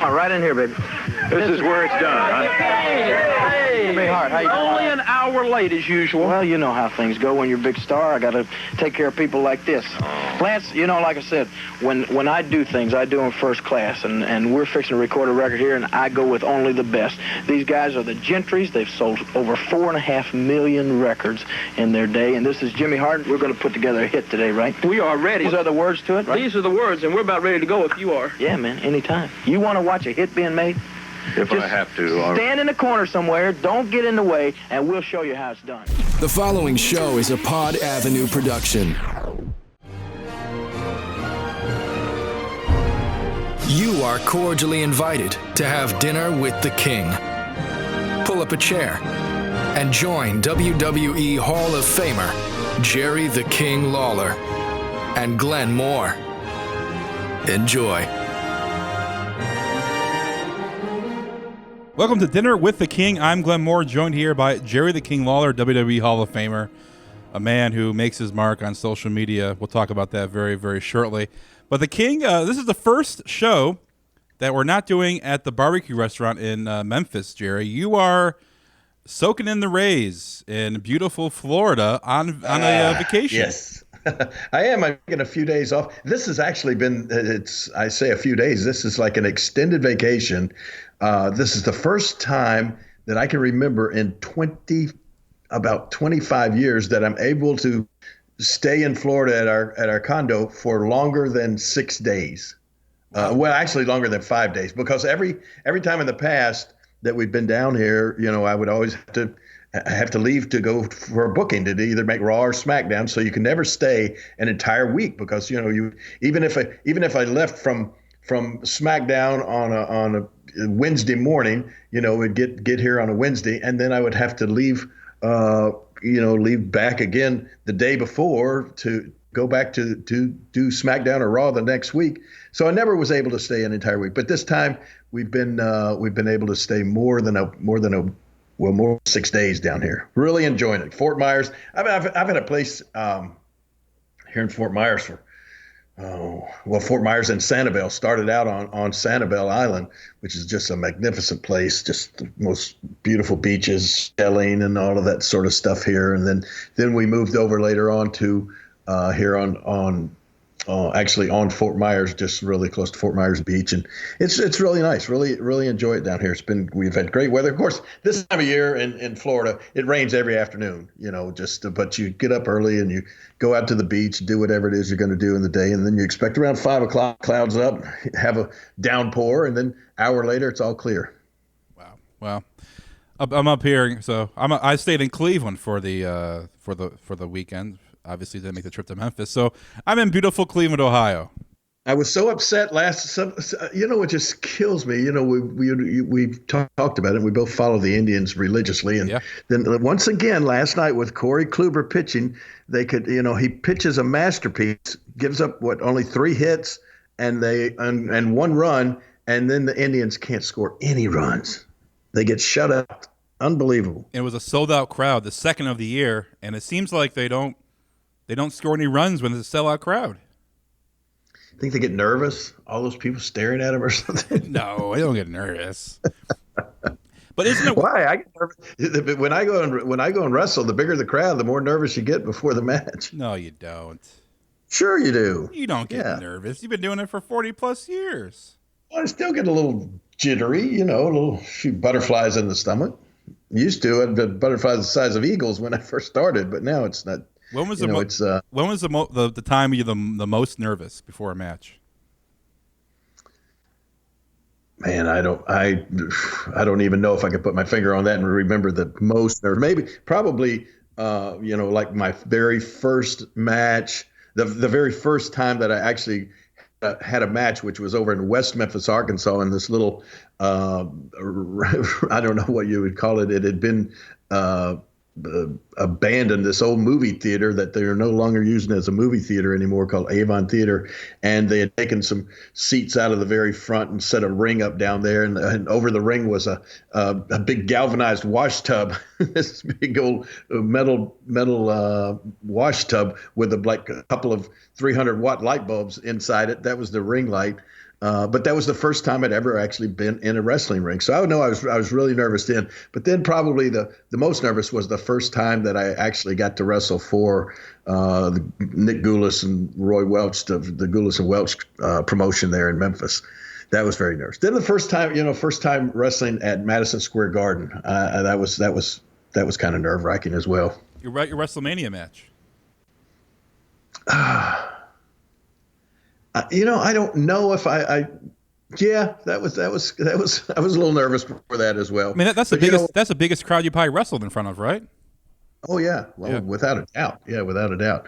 on, right in here, baby. This is where it's done, huh? Hey, Jimmy Hart, how you doing? Only an hour late as usual. Well, you know how things go when you're a big star. I got to take care of people like this. Lance, you know, like I said, when I do things, I do them first class, and we're fixing to record a record here, and I go with only the best. These guys are the Gentrys. They've sold over 4.5 million records in their day, and this is Jimmy Hart. We're going to put together a hit today, right? We are ready. These are the words to it, right? These are the words, and we're about ready to go if you are. Yeah, man, anytime. You want to watch a hit being made? If I have to. Stand in the corner somewhere, don't get in the way, and we'll show you how it's done. The following show is a Pod Avenue production. You are cordially invited to have dinner with the King. Pull up a chair and join WWE Hall of Famer Jerry the King Lawler and Glenn Moore. Enjoy. Welcome to Dinner with the King. I'm Glenn Moore, joined here by Jerry the King Lawler, WWE Hall of Famer, a man who makes his mark on social media. We'll talk about that very, very shortly. But the King, this is the first show that we're not doing at the barbecue restaurant in Memphis, Jerry. You are soaking in the rays in beautiful Florida on a vacation. Yes, I am. I'm taking a few days off. This has actually been, I say a few days, this is like an extended vacation. This is the first time that I can remember in about 25 years that I'm able to stay in Florida at our condo for longer than 6 days. Well, actually longer than 5 days, because every time in the past that we've been down here, you know, I would always have to leave to go for a booking to either make Raw or Smackdown. So you can never stay an entire week because, you know, even if I left from Smackdown on a Wednesday morning, you know, would get here on a Wednesday, and then I would have to leave back again the day before to go back to do Smackdown or Raw the next week. So I never was able to stay an entire week. But this time we've been able to stay more than 6 days down here. Really enjoying it. Fort Myers. I've had a place here in Fort Myers for. Fort Myers and Sanibel started out on Sanibel Island, which is just a magnificent place, just the most beautiful beaches, shelling and all of that sort of stuff here. And then we moved over later on to here actually on Fort Myers, just really close to Fort Myers Beach. And it's really nice. Really, really enjoy it down here. We've had great weather. Of course, this time of year in Florida, it rains every afternoon, you know, but you get up early and you go out to the beach, do whatever it is you're going to do in the day. And then you expect around 5 o'clock, clouds up, have a downpour, and then an hour later, it's all clear. Wow. Well, I'm up here. So I stayed in Cleveland for the weekend. Obviously, didn't make the trip to Memphis. So I'm in beautiful Cleveland, Ohio. I was so upset it just kills me. You know, we've talked about it. We both follow the Indians religiously. And then once again, last night with Corey Kluber pitching, he pitches a masterpiece, gives up only 3 hits and 1 run. And then the Indians can't score any runs. They get shut out. Unbelievable. It was a sold out crowd, the second of the year. And it seems like they don't score any runs when it's a sellout crowd. I think they get nervous, all those people staring at them or something. No, they don't get nervous. But isn't it why? I get nervous. When I go and wrestle, the bigger the crowd, the more nervous you get before the match. No, you don't. Sure you do. You don't get nervous. You've been doing it for 40 plus years. Well, I still get a little jittery, you know, a little few butterflies in the stomach. Used to, I had butterflies the size of eagles when I first started, but now it's not. When was the time you're the most nervous before a match? Man, I don't even know if I could put my finger on that and remember the most nervous. Probably, like my very first match, the very first time that I actually had a match, which was over in West Memphis, Arkansas, in this little, I don't know what you would call it. It had been abandoned, this old movie theater that they're no longer using as a movie theater anymore, called Avon Theater. And they had taken some seats out of the very front and set a ring up down there. And over the ring was a big galvanized wash tub, this big old metal wash tub with a couple of 300-watt light bulbs inside it. That was the ring light. But that was the first time I'd ever actually been in a wrestling ring. So I know I was really nervous then. But then probably the most nervous was the first time that I actually got to wrestle for Nick Goulas and Roy Welch, the Goulas and Welch promotion there in Memphis. That was very nervous. Then the first time wrestling at Madison Square Garden, that was kind of nerve-wracking as well. Your WrestleMania match. I don't know if yeah, that was I was a little nervous for that as well. I mean, that's the biggest crowd you probably wrestled in front of, right? Oh yeah, well, yeah. Without a doubt. Yeah, without a doubt.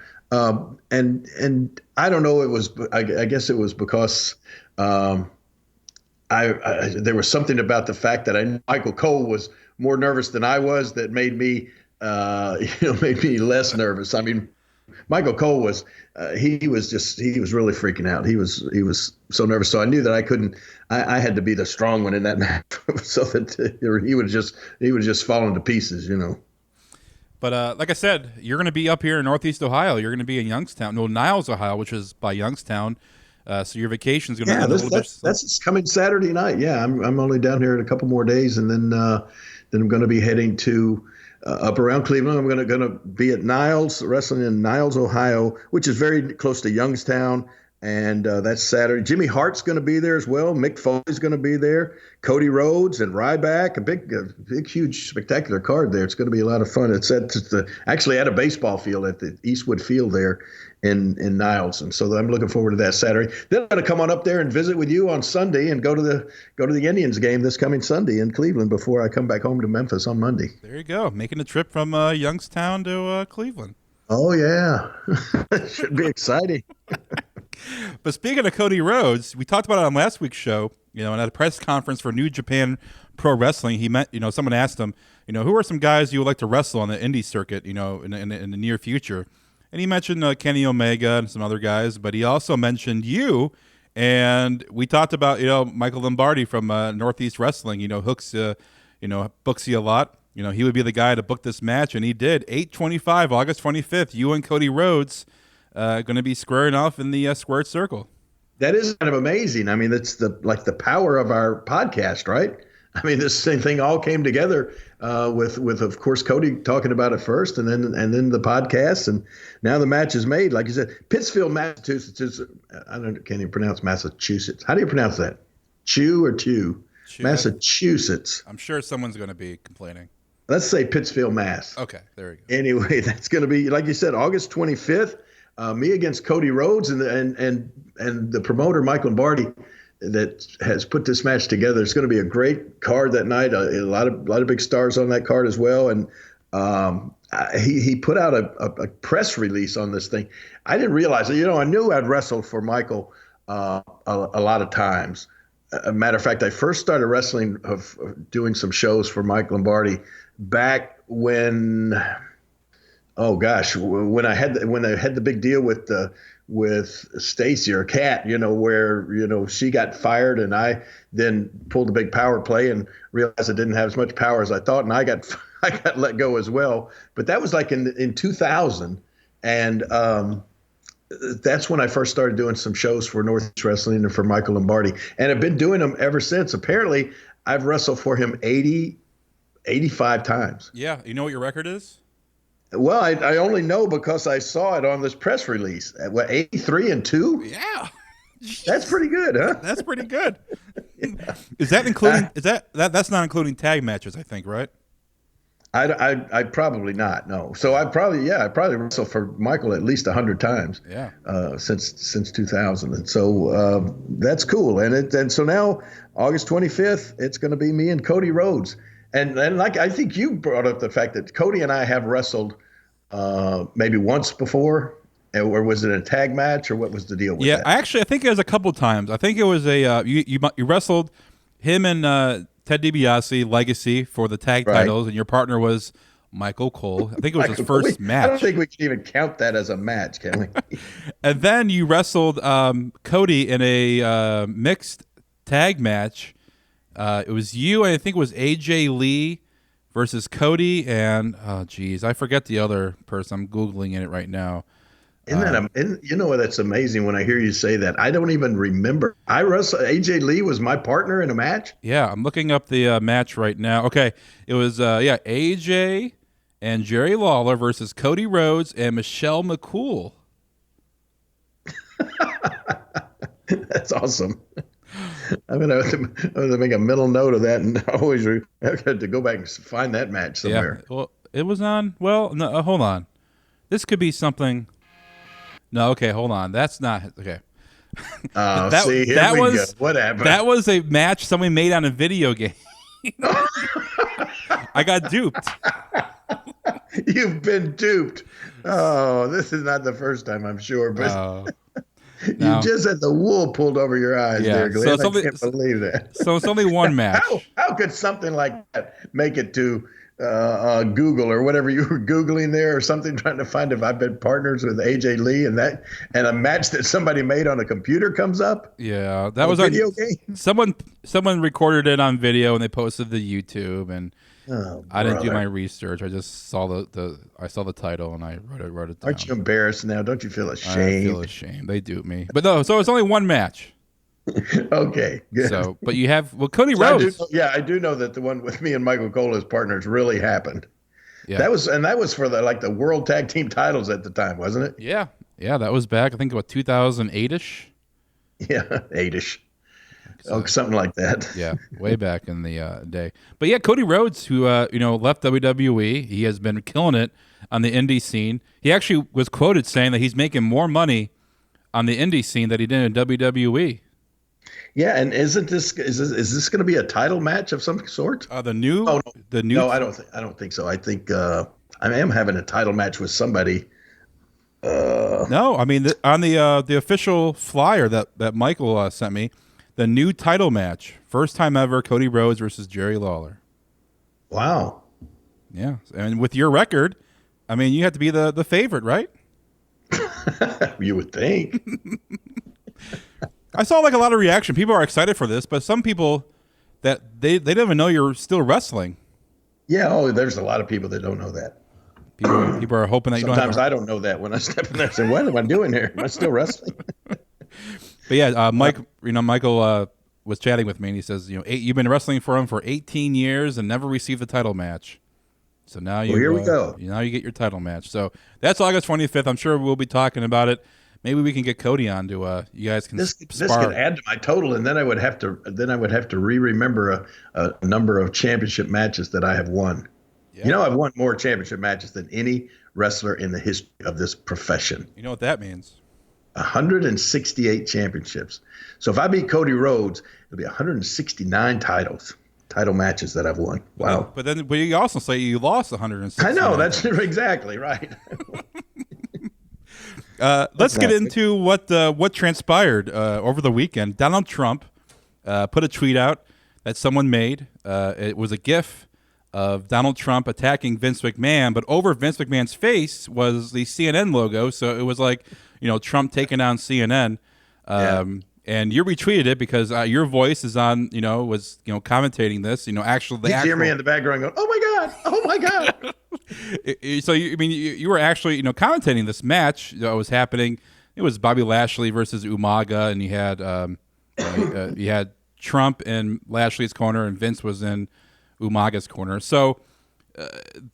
And I don't know. It was I guess it was because there was something about the fact that Michael Cole was more nervous than I was that made me made me less nervous. I mean, Michael Cole was he was really freaking out. He was so nervous. So I knew that I couldn't. I had to be the strong one in that match, so that he would just fall into pieces, But like I said, you're going to be up here in Northeast Ohio. You're going to be in Youngstown, Niles, Ohio, which is by Youngstown. So your vacation is going to be a little bit. That's coming Saturday night. Yeah, I'm only down here in a couple more days, and then I'm going to be heading to. Up around Cleveland. I'm going to be at Niles, wrestling in Niles, Ohio, which is very close to Youngstown, and that's Saturday. Jimmy Hart's going to be there as well. Mick Foley's going to be there. Cody Rhodes and Ryback, a big, huge, spectacular card there. It's going to be a lot of fun. It's actually at a baseball field at the Eastwood Field there in Niles, and so I'm looking forward to that Saturday. Then I'm going to come on up there and visit with you on Sunday and go to the Indians game this coming Sunday in Cleveland before I come back home to Memphis on Monday. There you go, making a trip from Youngstown to Cleveland. Oh yeah, should be exciting. But speaking of Cody Rhodes, we talked about it on last week's show. And at a press conference for New Japan Pro Wrestling, he met. Someone asked him, who are some guys you would like to wrestle on the indie circuit, in the near future. And he mentioned Kenny Omega and some other guys, but he also mentioned you. And we talked about, Michael Lombardi from Northeast Wrestling, books you a lot. He would be the guy to book this match, and he did. 8/25, August 25th, you and Cody Rhodes going to be squaring off in the squared circle. That is kind of amazing. I mean, that's the power of our podcast, right? I mean, this same thing all came together with of course Cody talking about it first, and then the podcast, and now the match is made. Like you said, Pittsfield, Massachusetts. Can't even pronounce Massachusetts. How do you pronounce that? Chew or Chew? Massachusetts. I'm sure someone's going to be complaining. Let's say Pittsfield, Mass. Okay, there we go. Anyway, that's going to be, like you said, August 25th. Me against Cody Rhodes and the promoter Michael Lombardi that has put this match together. It's going to be a great card that night. A lot of big stars on that card as well. And he put out a press release on this thing. I didn't realize it. I knew I'd wrestled for Michael a lot of times. A matter of fact, I first started wrestling doing some shows for Mike Lombardi back when. Oh gosh, when I had the big deal with Stacy or Kat, where she got fired and I then pulled the big power play and realized I didn't have as much power as I thought, and I got let go as well. But that was like in 2000, and that's when I first started doing some shows for Northeast Wrestling and for Michael Lombardi, and I've been doing them ever since. Apparently, I've wrestled for him 85 times. Yeah, you know what your record is? Well, I only know because I saw it on this press release. 83-2? Yeah. That's pretty good, huh? That's pretty good. Yeah. Is that including that's not including tag matches, I think, right? I probably not, no. So I probably wrestled for Michael at least 100 times. Yeah. Since 2000. And so that's cool. And so now August 25th, it's going to be me and Cody Rhodes. And like I think you brought up the fact that Cody and I have wrestled maybe once before, or was it a tag match, or what was the deal with that? Yeah, I think it was a couple times. I think it was you wrestled him and Ted DiBiase Legacy for the tag titles, and your partner was Michael Cole. I think it was his first match. I don't think we can even count that as a match, can we? And then you wrestled Cody in a mixed tag match. It was you, and I think it was AJ Lee versus Cody, and I forget the other person. I'm Googling it right now. Isn't that you know what? That's amazing when I hear you say that. I don't even remember. I wrestled. AJ Lee was my partner in a match. Yeah, I'm looking up the match right now. Okay, it was AJ and Jerry Lawler versus Cody Rhodes and Michelle McCool. That's awesome. I'm gonna have to make a mental note of that, and always have to go back and find that match somewhere. Yeah, well, it was on. Well, no, hold on. This could be something. No, okay, hold on. That's not okay. See, here we go. What happened? That was a match somebody made on a video game. I got duped. You've been duped. Oh, this is not the first time, I'm sure, but you just had the wool pulled over your eyes there, Glenn. I can't believe that. So it's only one match. How could something like that make it to Google or whatever you were Googling there or something, trying to find if I've been partners with AJ Lee and a match that somebody made on a computer comes up? Yeah, that was a video game. Someone recorded it on video and they posted to YouTube, and I didn't do my research. I just saw the title and I wrote it down. Aren't you embarrassed now? Don't you feel ashamed? I feel ashamed. They duped me. But no, so it's only one match. Okay, good. So, but you have Cody Rhodes. I do know that the one with me and Michael Cole as partners really happened. Yeah, that was for the World Tag Team titles at the time, wasn't it? Yeah, that was back. I think about 2008ish. Yeah, 8ish. So, something like that. Yeah, way back in the day. But yeah, Cody Rhodes, who left WWE, he has been killing it on the indie scene. He actually was quoted saying that he's making more money on the indie scene than he did in WWE. Yeah, and is this going to be a title match of some sort? The new. No, I don't think so. I think I am having a title match with somebody. No, I mean on the official flyer that Michael sent me, the new title match, first time ever, Cody Rhodes versus Jerry Lawler. Wow. Yeah, and with your record, I mean, you have to be the favorite, right? You would think. I saw a lot of reaction. People are excited for this, but some people that they don't even know you're still wrestling. Yeah, there's a lot of people that don't know that. People are hoping that you don't have Sometimes I don't know that when I step in there and say, what am I doing here? Am I still wrestling? But yeah, Michael was chatting with me and he says, you've been wrestling for him for 18 years and never received a title match. So now here we go. Now you get your title match. So that's August 25th. I'm sure we'll be talking about it. Maybe we can get Cody on to you guys can spar. This could add to my total, and then I would have to remember a number of championship matches that I have won. Yeah. I've won more championship matches than any wrestler in the history of this profession. You know what that means? 168 championships. So if I beat Cody Rhodes, it'll be 169 title matches that I've won. Wow. But you also say you lost 169. I know, that's exactly right. Let's get into what transpired over the weekend. Donald Trump put a tweet out that someone made. It was a GIF of Donald Trump attacking Vince McMahon, but over Vince McMahon's face was the CNN logo. So it was like, Trump taking down CNN. And you retweeted it because your voice is on, was commentating this. Actually, hear me in the background going, "Oh my god!" So you were actually commentating this match that was happening. It was Bobby Lashley versus Umaga, and you had Trump in Lashley's corner, and Vince was in Umaga's corner. So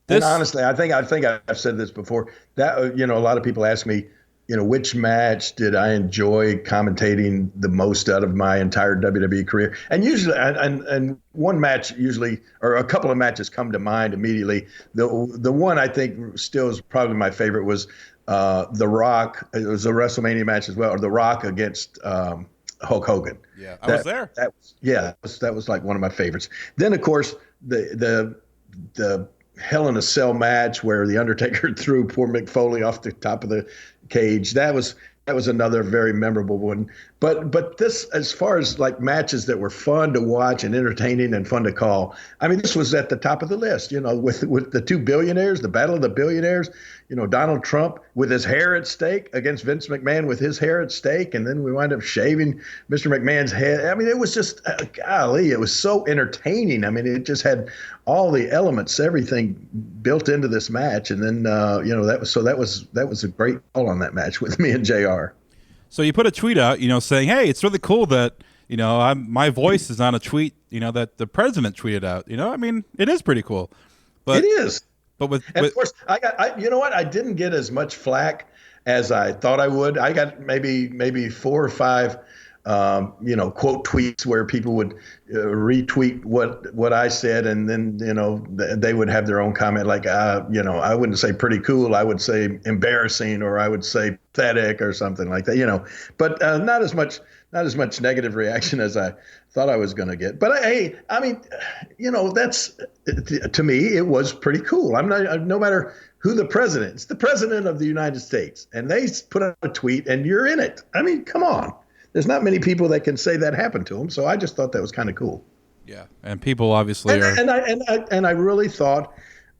and honestly, I think I've said this before. That a lot of people ask me, which match did I enjoy commentating the most out of my entire WWE career? And usually, and one match usually, or a couple of matches come to mind immediately. The one I think still is probably my favorite was The Rock. It was a WrestleMania match as well, or The Rock against Hulk Hogan. Yeah, I was there. That was like one of my favorites. Then of course the Hell in a Cell match where the Undertaker threw poor Mick Foley off the top of the cage. That was another very memorable one. But this, as far as like matches that were fun to watch and entertaining and fun to call, I mean, this was at the top of the list, with the two billionaires, the battle of the billionaires, Donald Trump with his hair at stake against Vince McMahon with his hair at stake. And then we wind up shaving Mr. McMahon's head. I mean, it was just, golly, it was so entertaining. I mean, it just had all the elements, everything built into this match. And then, that was a great call on that match with me and JR. So you put a tweet out, saying, "Hey, it's really cool that my voice is on a tweet, that the president tweeted out." I mean, it is pretty cool. But it is. But of course, you know what? I didn't get as much flack as I thought I would. I got maybe 4 or 5, quote tweets where people would retweet what I said, and then they would have their own comment like, I wouldn't say pretty cool, I would say embarrassing, or I would say pathetic or something like that, but not as much negative reaction as I thought I was going to get. But hey, I mean, that's, to me, it was pretty cool. I'm not, no matter who the president, it's the president of the United States, and they put out a tweet and you're in it. I mean, come on. There's not many people that can say that happened to them, so I just thought that was kind of cool. Yeah, and people obviously are. And I really thought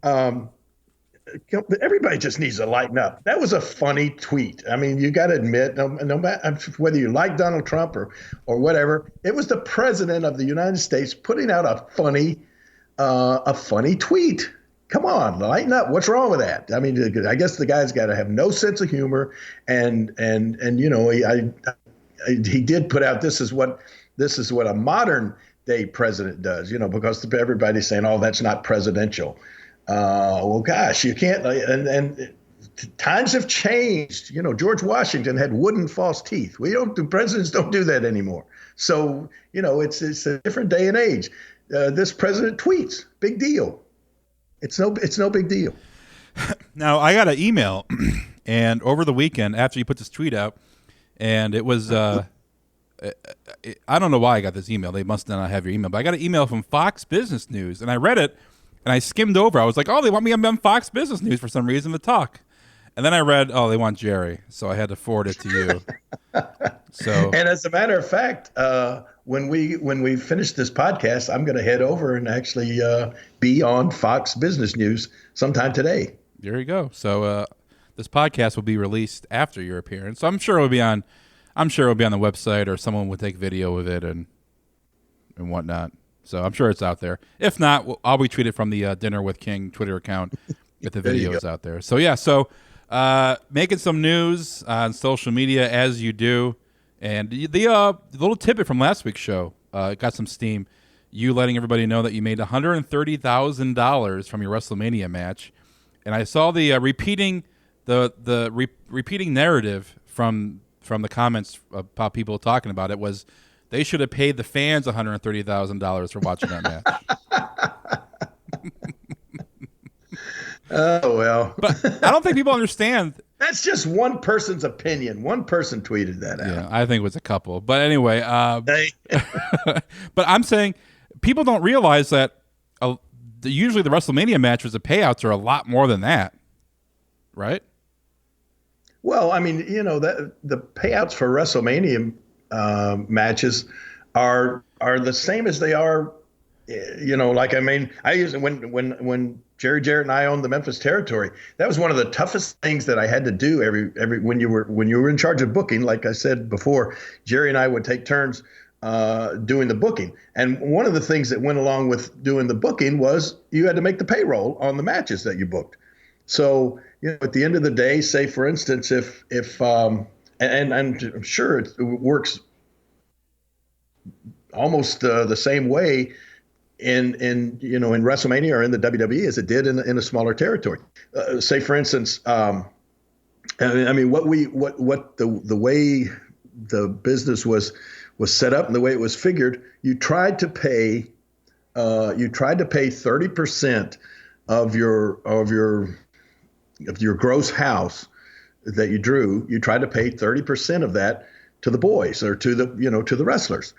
everybody just needs to lighten up. That was a funny tweet. I mean, you got to admit, no matter whether you like Donald Trump or whatever, it was the president of the United States putting out a funny tweet. Come on, lighten up. What's wrong with that? I mean, I guess the guy's got to have no sense of humor, and he did put out, this is what a modern day president does, because everybody's saying, oh, that's not presidential. Well, gosh, you can't. And times have changed. George Washington had wooden false teeth. Presidents don't do that anymore. So, it's a different day and age. This president tweets, big deal. It's no big deal. Now, I got an email, and over the weekend after you put this tweet out, and it was, I don't know why I got this email. They must not have your email. But I got an email from Fox Business News, and I read it, and I skimmed over. I was like, oh, they want me on Fox Business News for some reason to talk. And then I read, oh, they want Jerry. So I had to forward it to you. And as a matter of fact, when we finish this podcast, I'm going to head over and actually be on Fox Business News sometime today. There you go. So this podcast will be released after your appearance. So I'm sure it'll be on the website, or someone will take video of it and whatnot. So I'm sure it's out there. If not, I'll retweet it from the Dinner with King Twitter account if the video is out there. So yeah, making some news on social media as you do, and the little tidbit from last week's show got some steam. You letting everybody know that you made $130,000 from your WrestleMania match, and I saw the repeating narrative from the comments about people talking about it was, they should have paid the fans $130,000 for watching that match. Oh, well. But I don't think people understand. That's just one person's opinion. One person tweeted that out. Yeah, I think it was a couple. But anyway, but I'm saying people don't realize that usually the WrestleMania matches, the payouts are a lot more than that, right? Well, I mean, that the payouts for WrestleMania matches are the same as they are, I used when Jerry Jarrett and I owned the Memphis territory, that was one of the toughest things that I had to do every when you were in charge of booking. Like I said before, Jerry and I would take turns doing the booking, and one of the things that went along with doing the booking was you had to make the payroll on the matches that you booked. So at the end of the day, say for instance, if and I'm sure it works almost the same way in WrestleMania or in the WWE as it did in a smaller territory. Say for instance, I mean what the way the business was set up and the way it was figured, you tried to pay 30% of your gross house that you drew. You tried to pay 30% of that to the boys, or to the wrestlers.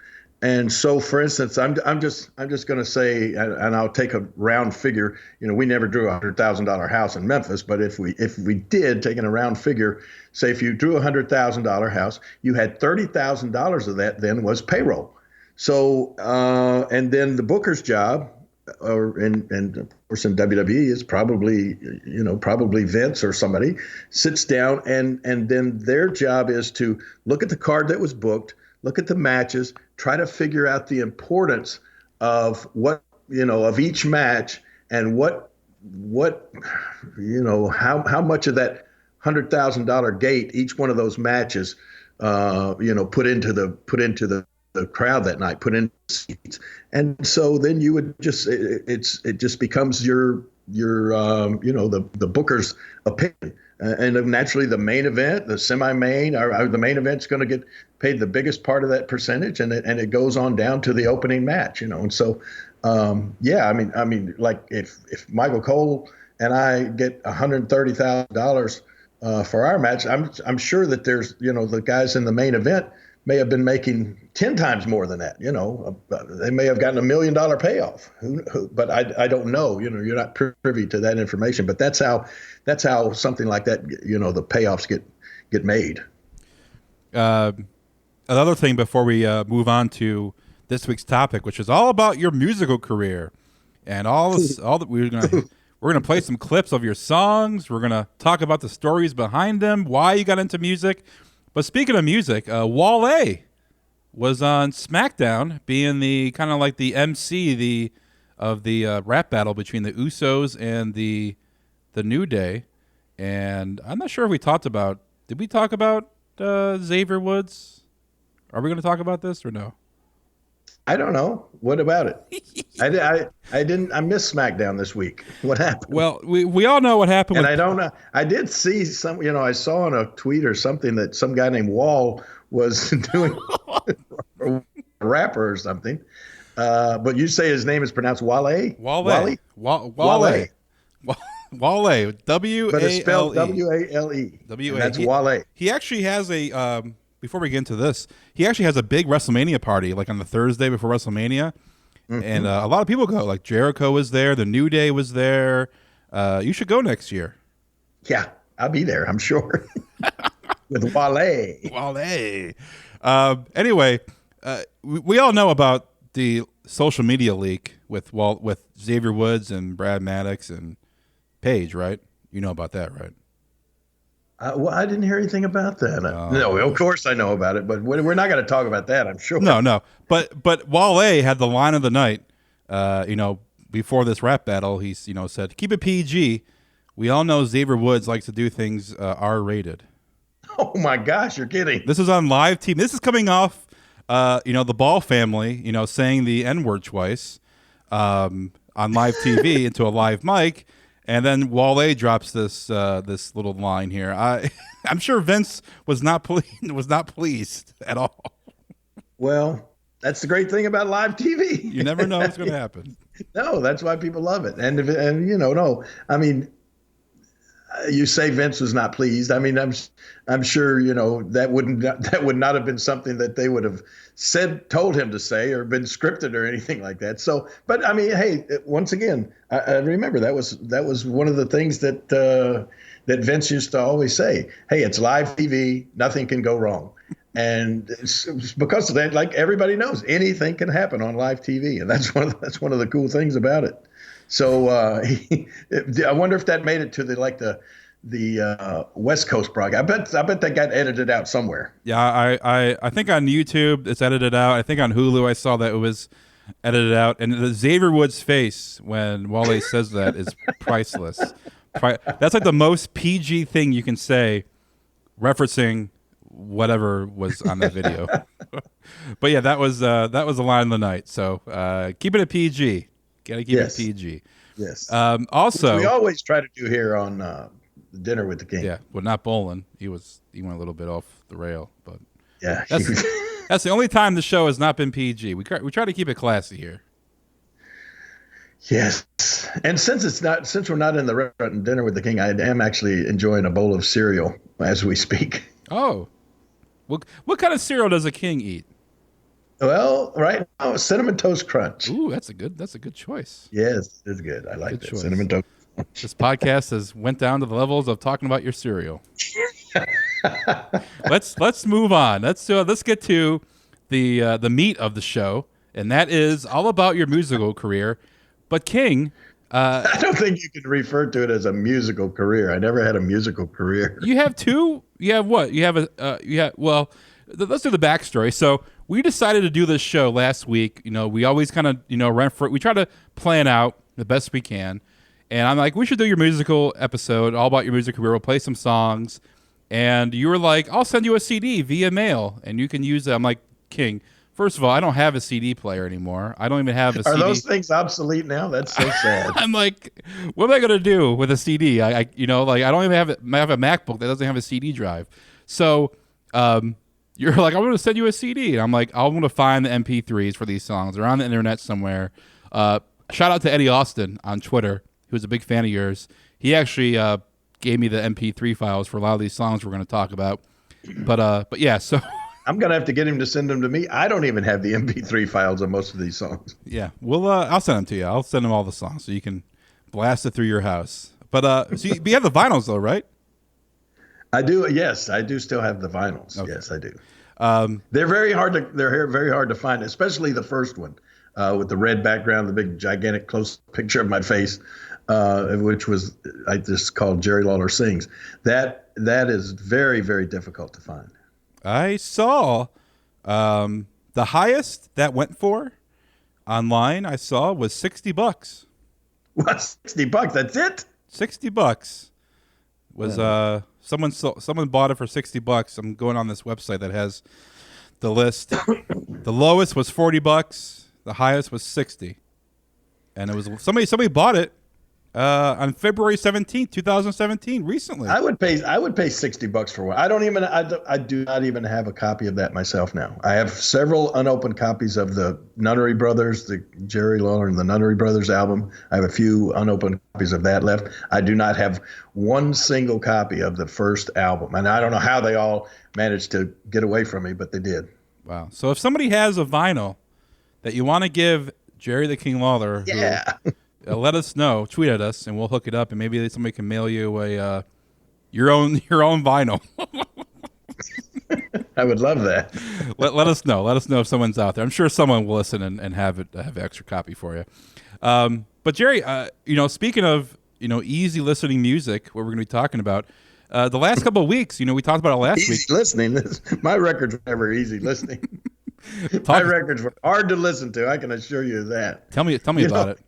And so, for instance, I'm just going to say, and I'll take a round figure. We never drew $100,000 house in Memphis, but if we did, taking a round figure, say if you drew $100,000 house, you had $30,000 of that then was payroll. So, and then the booker's job, and of course in WWE is probably Vince or somebody sits down, and then their job is to look at the card that was booked, look at the matches, try to figure out the importance of of each match and how much of that $100,000 gate each one of those matches put into the crowd that night, put in seats. And so then you would it just becomes your the booker's opinion. And naturally, the main event, the semi-main, or the main event's going to get paid the biggest part of that percentage, and it goes on down to the opening match, And so, I mean, like if Michael Cole and I get $130,000 for our match, I'm sure that there's the guys in the main event may have been making 10 times more than that. They may have gotten $1 million payoff. But I don't know. You're not privy to that information. But that's how something like that. The payoffs get made. Another thing before we move on to this week's topic, which is all about your musical career, and all that we're gonna play some clips of your songs. We're gonna talk about the stories behind them, why you got into music. But speaking of music, Wale was on Smackdown, being the kind of like the MC of the rap battle between the Usos and the New Day. And I'm not sure if we talked about. Did we talk about Xavier Woods? Are we going to talk about this or no? I don't know. What about it? I didn't. I missed Smackdown this week. What happened? Well, we all know what happened. And I don't know. I did see some. I saw on a tweet or something that some guy named Wale was doing a rapper or something. But you say his name is pronounced Wale. Wale. Wale. W-A-L-E. But it's spelled W-A-L-E. W-A. That's Wale. He actually has a. Before we get into this, he actually has a big WrestleMania party, like on the Thursday before WrestleMania, and a lot of people go. Like Jericho was there, the New Day was there. You should go next year. Yeah, I'll be there, I'm sure. With Wale. Wale. Anyway, we all know about the social media leak with Xavier Woods and Brad Maddox and Paige, right? You know about that, right? Well, I didn't hear anything about that. No, of course I know about it, but we're not going to talk about that, I'm sure. No. But Wale had the line of the night, before this rap battle. He, said, "Keep it PG. We all know Xavier Woods likes to do things R-rated." Oh my gosh, you're kidding. This is on live TV. This is coming off, the Ball family, saying the N-word twice on live TV into a live mic. And then Wale drops this little line here. I'm sure Vince was not pleased at all. Well, that's the great thing about live TV. You never know what's going to happen. No, that's why people love it. And no, I mean, you say Vince was not pleased. I mean, I'm sure that would not have been something that they would have told him to say or been scripted or anything like that. So, but I mean, hey, once again, I remember that was one of the things that Vince used to always say. Hey, it's live TV, nothing can go wrong. And it's because of that, like everybody knows, anything can happen on live TV, and that's one of the cool things about it. So I wonder if that made it to the West Coast broadcast. I bet that got edited out somewhere. Yeah, I think on YouTube it's edited out. I think on Hulu I saw that it was edited out. And the Xavier Woods face when Wale says that is priceless. That's like the most PG thing you can say, referencing whatever was on that video. But yeah, that was the line of the night. So keep it a PG. Got to keep it PG. Yes. Also, which we always try to do here on Dinner with the King. Yeah, well, not bowling. He went a little bit off the rail, but yeah, that's the only time the show has not been PG. We try to keep it classy here. Yes, and since we're not in the restaurant Dinner with the King, I am actually enjoying a bowl of cereal as we speak. Oh, what kind of cereal does a king eat? Well, right now, Cinnamon Toast Crunch. Ooh, that's a good choice. Yes, it's good. I like Good that. choice. Cinnamon Toast Crunch. This podcast has went down to the levels of talking about your cereal. Let's move on. Let's get to the meat of the show, and that is all about your musical career. But King, I don't think you can refer to it as a musical career. I never had a musical career. you have two. You have what? You have well, let's do the backstory. So we decided to do this show last week. We always kind of we try to plan out the best we can. And I'm like, we should do your musical episode, all about your music career. We'll play some songs. And you were like, I'll send you a CD via mail, and you can use it. I'm like, King, first of all, I don't have a CD player anymore. I don't even have a CD. Are those things obsolete now? That's so sad. I'm like, what am I going to do with a CD? I don't even have it. I have a MacBook that doesn't have a CD drive. So you're like, I'm going to send you a CD. And I'm like, I'm going to find the MP3s for these songs. They're on the internet somewhere. Shout out to Eddie Austin on Twitter, who's a big fan of yours. He actually gave me the MP3 files for a lot of these songs we're going to talk about. But yeah, so I'm going to have to get him to send them to me. I don't even have the MP3 files of most of these songs. yeah, I'll send them to you. I'll send them all the songs so you can blast it through your house. But so you have the vinyls though, right? I do. Yes, I do still have the vinyls. Okay. Yes, I do. They're very hard to find, especially the first one with the red background, the big gigantic close picture of my face, which was I just called Jerry Lawler Sings. That is very, very difficult to find. I saw the highest that went for online. I saw was $60. What, $60? That's it? $60 was someone bought it for $60. I'm going on this website that has the list. The lowest was $40. The highest was $60, and it was somebody bought it on February 17th, 2017, recently. I would pay $60 for one. I do not even have a copy of that myself now. I have several unopened copies of the Nunnery Brothers, the Jerry Lawler and the Nunnery Brothers album. I have a few unopened copies of that left. I do not have one single copy of the first album, and I don't know how they all managed to get away from me, but they did. Wow. So if somebody has a vinyl that you want to give Jerry the King Lawler, yeah. Let us know. Tweet at us, and we'll hook it up. And maybe somebody can mail you your own vinyl. I would love that. Let us know. Let us know if someone's out there. I'm sure someone will listen and have an extra copy for you. But Jerry, speaking of easy listening music, what we're going to be talking about, the last couple of weeks, we talked about it last week. Easy listening. My records were never easy listening. My records were hard to listen to. I can assure you that. Tell me about it.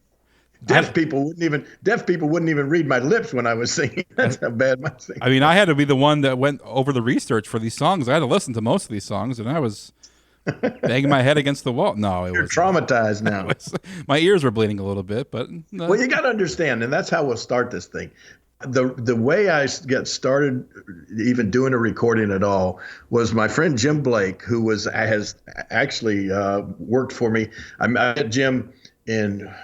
Deaf people wouldn't even read my lips when I was singing. That's how bad my singing. I mean, I had to be the one that went over the research for these songs. I had to listen to most of these songs, and I was banging my head against the wall. No, You're traumatized now. My ears were bleeding a little bit, but well, you got to understand, and that's how we'll start this thing. The way I get started, even doing a recording at all, was my friend Jim Blake, who has actually worked for me. I met Jim in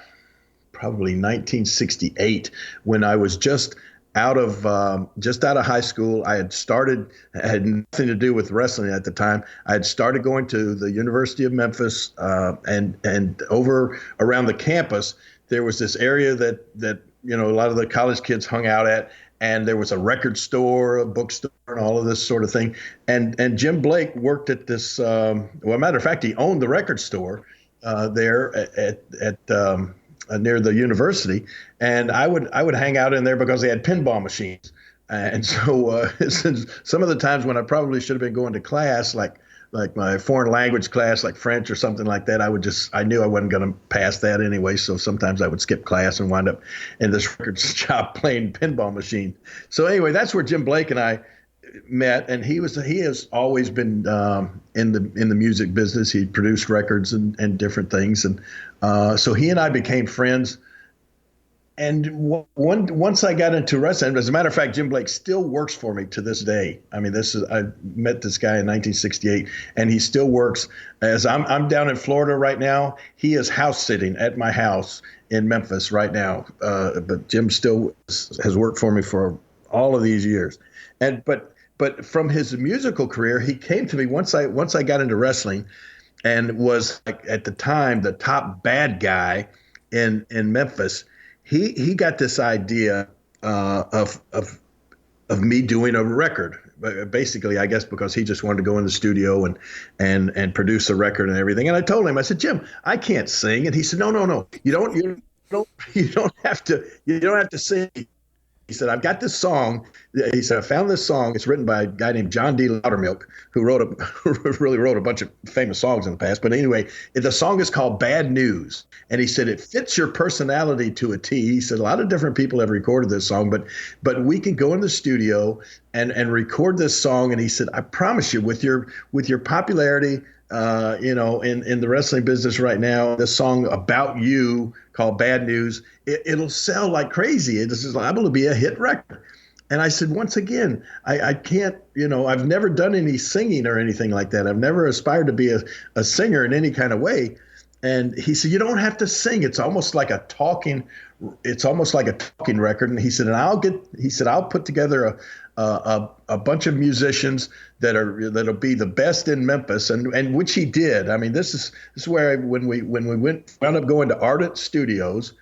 probably 1968 when I was just out of high school. I had nothing to do with wrestling at the time. I had started going to the University of Memphis, and over around the campus there was this area that a lot of the college kids hung out at, and there was a record store, a bookstore, and all of this sort of thing. And Jim Blake worked at this. Matter of fact, he owned the record store there at near the university, and I would hang out in there because they had pinball machines. And so since some of the times when I probably should have been going to class, like my foreign language class, like French or something like that, I knew I wasn't going to pass that anyway. So sometimes I would skip class and wind up in this record shop playing pinball machine. So anyway, that's where Jim Blake and I met, and he has always been in the music business. He produced records and different things, and so he and I became friends. And once I got into wrestling, as a matter of fact, Jim Blake still works for me to this day. I mean, I met this guy in 1968, and he still works. As I'm down in Florida right now, he is house sitting at my house in Memphis right now. But Jim still has worked for me for all of these years. But from his musical career, he came to me once I got into wrestling. and was like at the time the top bad guy in Memphis. He got this idea of me doing a record, basically, I guess, because he just wanted to go in the studio and produce a record and everything. And I told him, I said, Jim, I can't sing. And he said, no, you don't have to sing. He said, I've got this song. He said, I found this song. It's written by a guy named John D. Loudermilk, who really wrote a bunch of famous songs in the past. But anyway, the song is called Bad News. And he said, it fits your personality to a T. He said, a lot of different people have recorded this song, but we can go in the studio and record this song. And he said, I promise you, with your popularity, in the wrestling business right now, this song about you called Bad News, it'll sell like crazy. This is liable to be a hit record. And I said, once again, I can't, I've never done any singing or anything like that. I've never aspired to be a singer in any kind of way. And he said, you don't have to sing. It's almost like a talking record. And he said, I'll put together a bunch of musicians that'll be the best in Memphis, and which he did. I mean, this is where when we wound up going to Ardent Studios,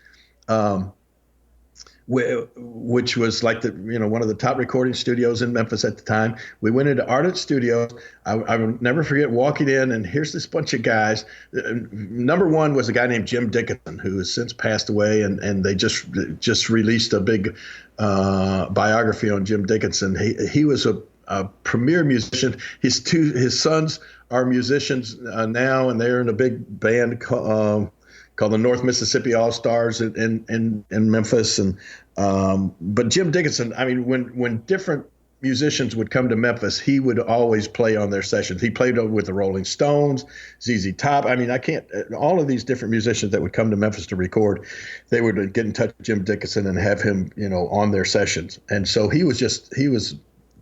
which was like one of the top recording studios in Memphis at the time. We went into Ardent Studios. I will never forget walking in, and here's this bunch of guys. Number one was a guy named Jim Dickinson, who has since passed away, and they just released a big biography on Jim Dickinson. He was a premier musician. His sons are musicians now, and they're in a big band called the North Mississippi All Stars in Memphis. But Jim Dickinson, I mean, when different musicians would come to Memphis, he would always play on their sessions. He played with the Rolling Stones, ZZ Top. I mean, all of these different musicians that would come to Memphis to record, they would get in touch with Jim Dickinson and have him, on their sessions. And so he was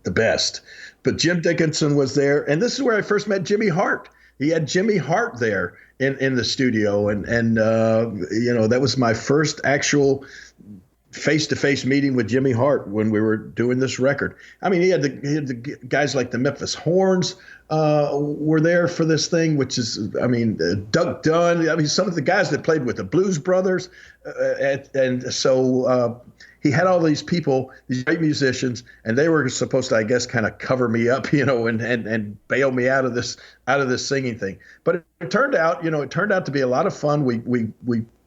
the best. But Jim Dickinson was there. And this is where I first met Jimmy Hart. He had Jimmy Hart there in the studio. And that was my first actual face-to-face meeting with Jimmy Hart when we were doing this record. I mean, he had the guys like the Memphis Horns were there for this thing, which is, Duck Dunn. I mean, some of the guys that played with the Blues Brothers. And so he had all these people, these great musicians, and they were supposed to, I guess, kind of cover me up, and bail me out of this singing thing. But it turned out to be a lot of fun. We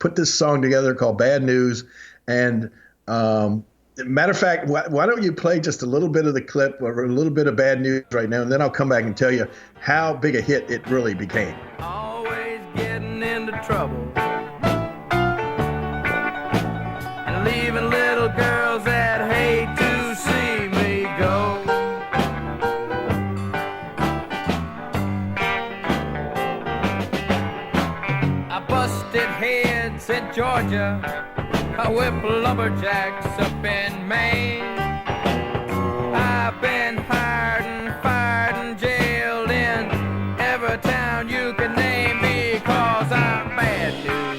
put this song together called Bad News. And matter of fact, why don't you play just a little bit of the clip or a little bit of Bad News right now, and then I'll come back and tell you how big a hit it really became. Always getting into trouble and leaving little girls that hate to see me go. I busted heads in Georgia. I whip lumberjacks up in Maine. I've been hired and fired and jailed in every town you can name because I'm bad news.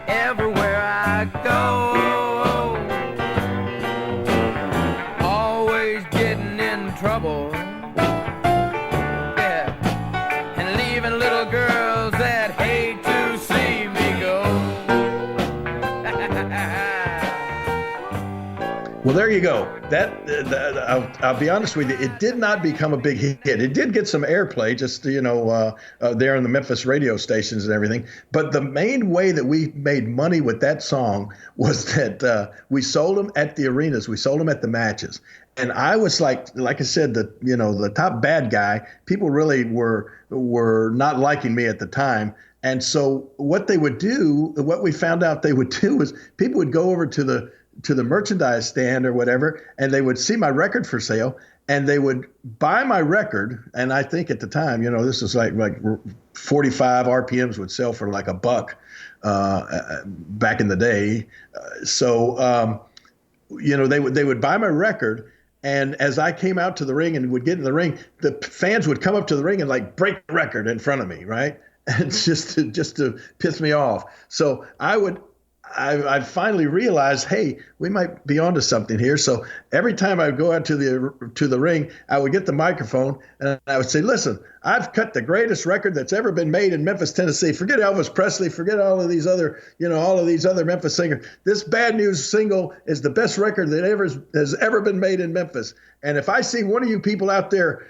Everywhere I go, always getting in trouble. Yeah, and leaving little girls that hate to see me. Well, there you go. I'll be honest with you. It did not become a big hit. It did get some airplay, just there in the Memphis radio stations and everything. But the main way that we made money with that song was that we sold them at the arenas. We sold them at the matches. And I was like I said, the top bad guy. People really were not liking me at the time. And so what we found out they would do was people would go over to the merchandise stand or whatever, and they would see my record for sale, and they would buy my record. And I think at the time, this was like 45 RPMs would sell for like $1 back in the day. So they would buy my record. And as I came out to the ring and would get in the ring, the fans would come up to the ring and like break the record in front of me, right? And just to piss me off. So I would I finally realized, hey, we might be onto something here. So every time I would go out to the ring, I would get the microphone and I would say, listen, I've cut the greatest record that's ever been made in Memphis, Tennessee. Forget Elvis Presley, forget all of these other Memphis singers. This Bad News single is the best record that has ever been made in Memphis. And if I see one of you people out there,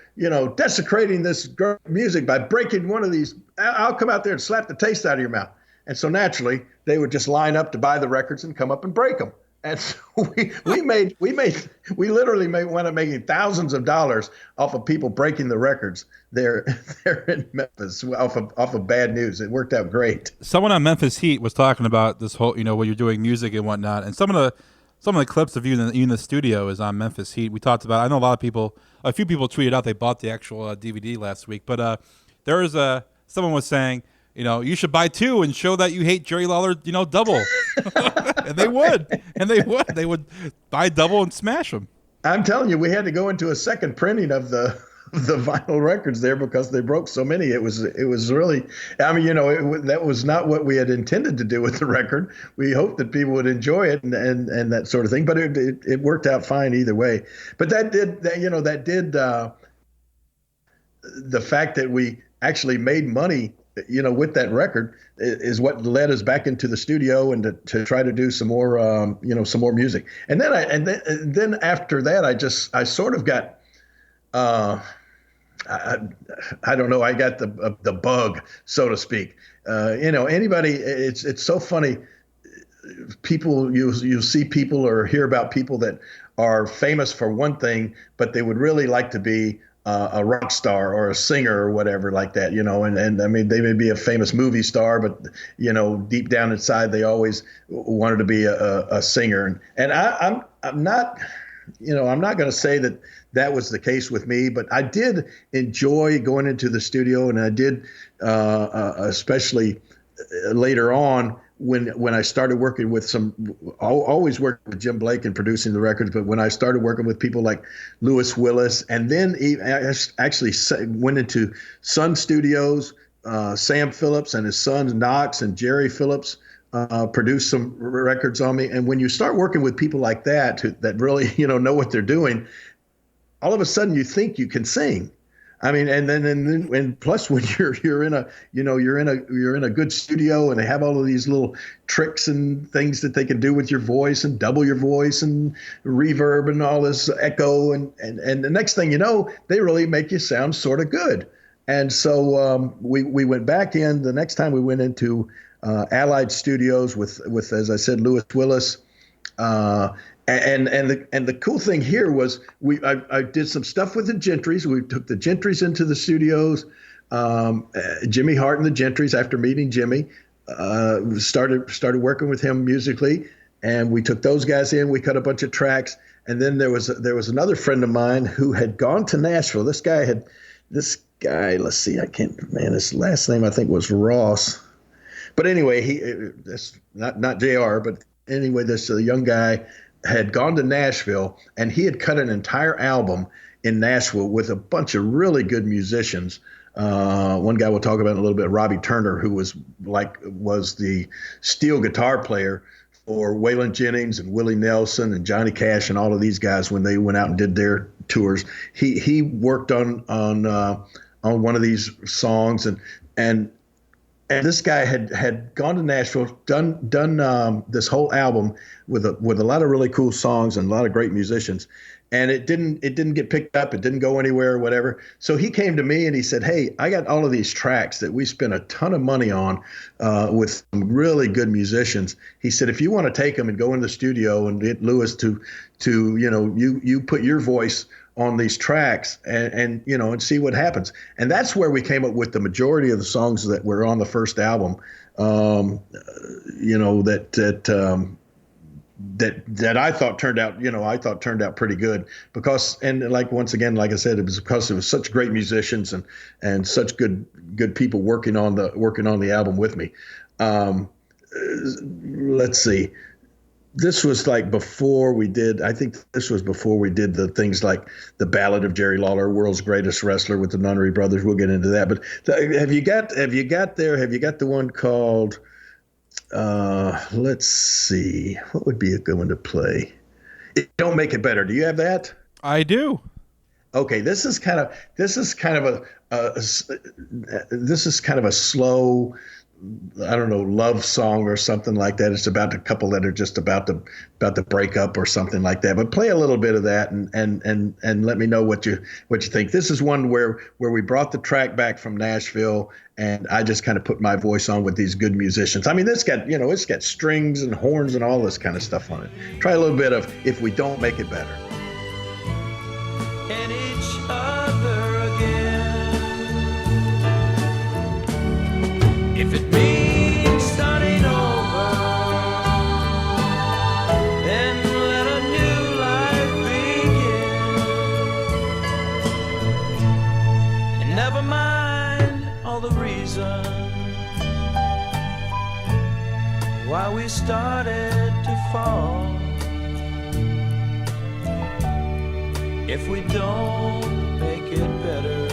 desecrating this music by breaking one of these, I'll come out there and slap the taste out of your mouth. And so naturally, they would just line up to buy the records and come up and break them. And so we literally wound up making thousands of dollars off of people breaking the records there in Memphis off of Bad News. It worked out great. Someone on Memphis Heat was talking about this whole, when you're doing music and whatnot, and some of the clips of you in the studio is on Memphis Heat. We talked about. I know a few people tweeted out they bought the actual DVD last week, but there was someone was saying, you should buy 2 and show that you hate Jerry Lawler, double. And they would buy double and smash them. I'm telling you, we had to go into a second printing of the vinyl records there because they broke so many. It was really, that was not what we had intended to do with the record. We hoped that people would enjoy it and that sort of thing, but it worked out fine either way. But the fact that we actually made money with that record is what led us back into the studio and to try to do some more music. And then after that, I sort of got, I don't know, I got the bug, so to speak. Anybody, it's so funny. People, you see people or hear about people that are famous for one thing, but they would really like to be a rock star or a singer or whatever like that, and I mean, they may be a famous movie star, but, deep down inside, they always wanted to be a singer. And I'm not going to say that was the case with me, but I did enjoy going into the studio, and I did, especially later on, when I started working with always working with Jim Blake and producing the records, but when I started working with people like Lewis Willis, and then I actually went into Sun Studios, Sam Phillips and his sons Knox and Jerry Phillips produced some records on me. And when you start working with people like that that really know what they're doing, all of a sudden you think you can sing. I mean, and plus when you're in a good studio and they have all of these little tricks and things that they can do with your voice and double your voice and reverb and all this echo and the next thing you know, they really make you sound sort of good. And so we went back in. The next time we went into Allied Studios with as I said, Lewis Willis. And the cool thing here was I did some stuff with the Gentrys. We took the Gentrys into the studios. Jimmy Hart and the Gentrys, after meeting Jimmy, started working with him musically, and we took those guys in. We cut a bunch of tracks, and then there was another friend of mine who had gone to Nashville. This guy, let's see, his last name I think was Ross, but anyway, that's not JR, but anyway, this young guy had gone to Nashville, and he had cut an entire album in Nashville with a bunch of really good musicians. One guy we'll talk about in a little bit, Robbie Turner, who was the steel guitar player for Waylon Jennings and Willie Nelson and Johnny Cash and all of these guys when they went out and did their tours. He worked on one of these songs, and this guy had gone to Nashville, done this whole album with a lot of really cool songs and a lot of great musicians, and it didn't get picked up. It didn't go anywhere or whatever. So he came to me and he said, "Hey, I got all of these tracks that we spent a ton of money on with some really good musicians." He said, "If you want to take them and go in the studio and get Lewis to you put your voice on these tracks and see what happens." And that's where we came up with the majority of the songs that were on the first album, that I thought turned out pretty good because, and once again, like I said, it was because it was such great musicians and such good people working on the album with me. Let's see. This was before we did the things like the Ballad of Jerry Lawler, World's Greatest Wrestler with the Nunnery Brothers. We'll get into that. But have you got the one called Let's see. What would be a good one to play? Don't Make It Better. Do you have that? I do. Okay, this is kind of a slow, I don't know, love song or something like that. It's about a couple that are just about to break up or something like that. But play a little bit of that and let me know what you think. This is one where we brought the track back from Nashville and I just kind of put my voice on with these good musicians. I mean, it's got strings and horns and all this kind of stuff on it. Try a little bit of If We Don't Make It Better. And each other again. If it means starting over, then let a new life begin. And never mind all the reasons why we started to fall. If we don't make it better,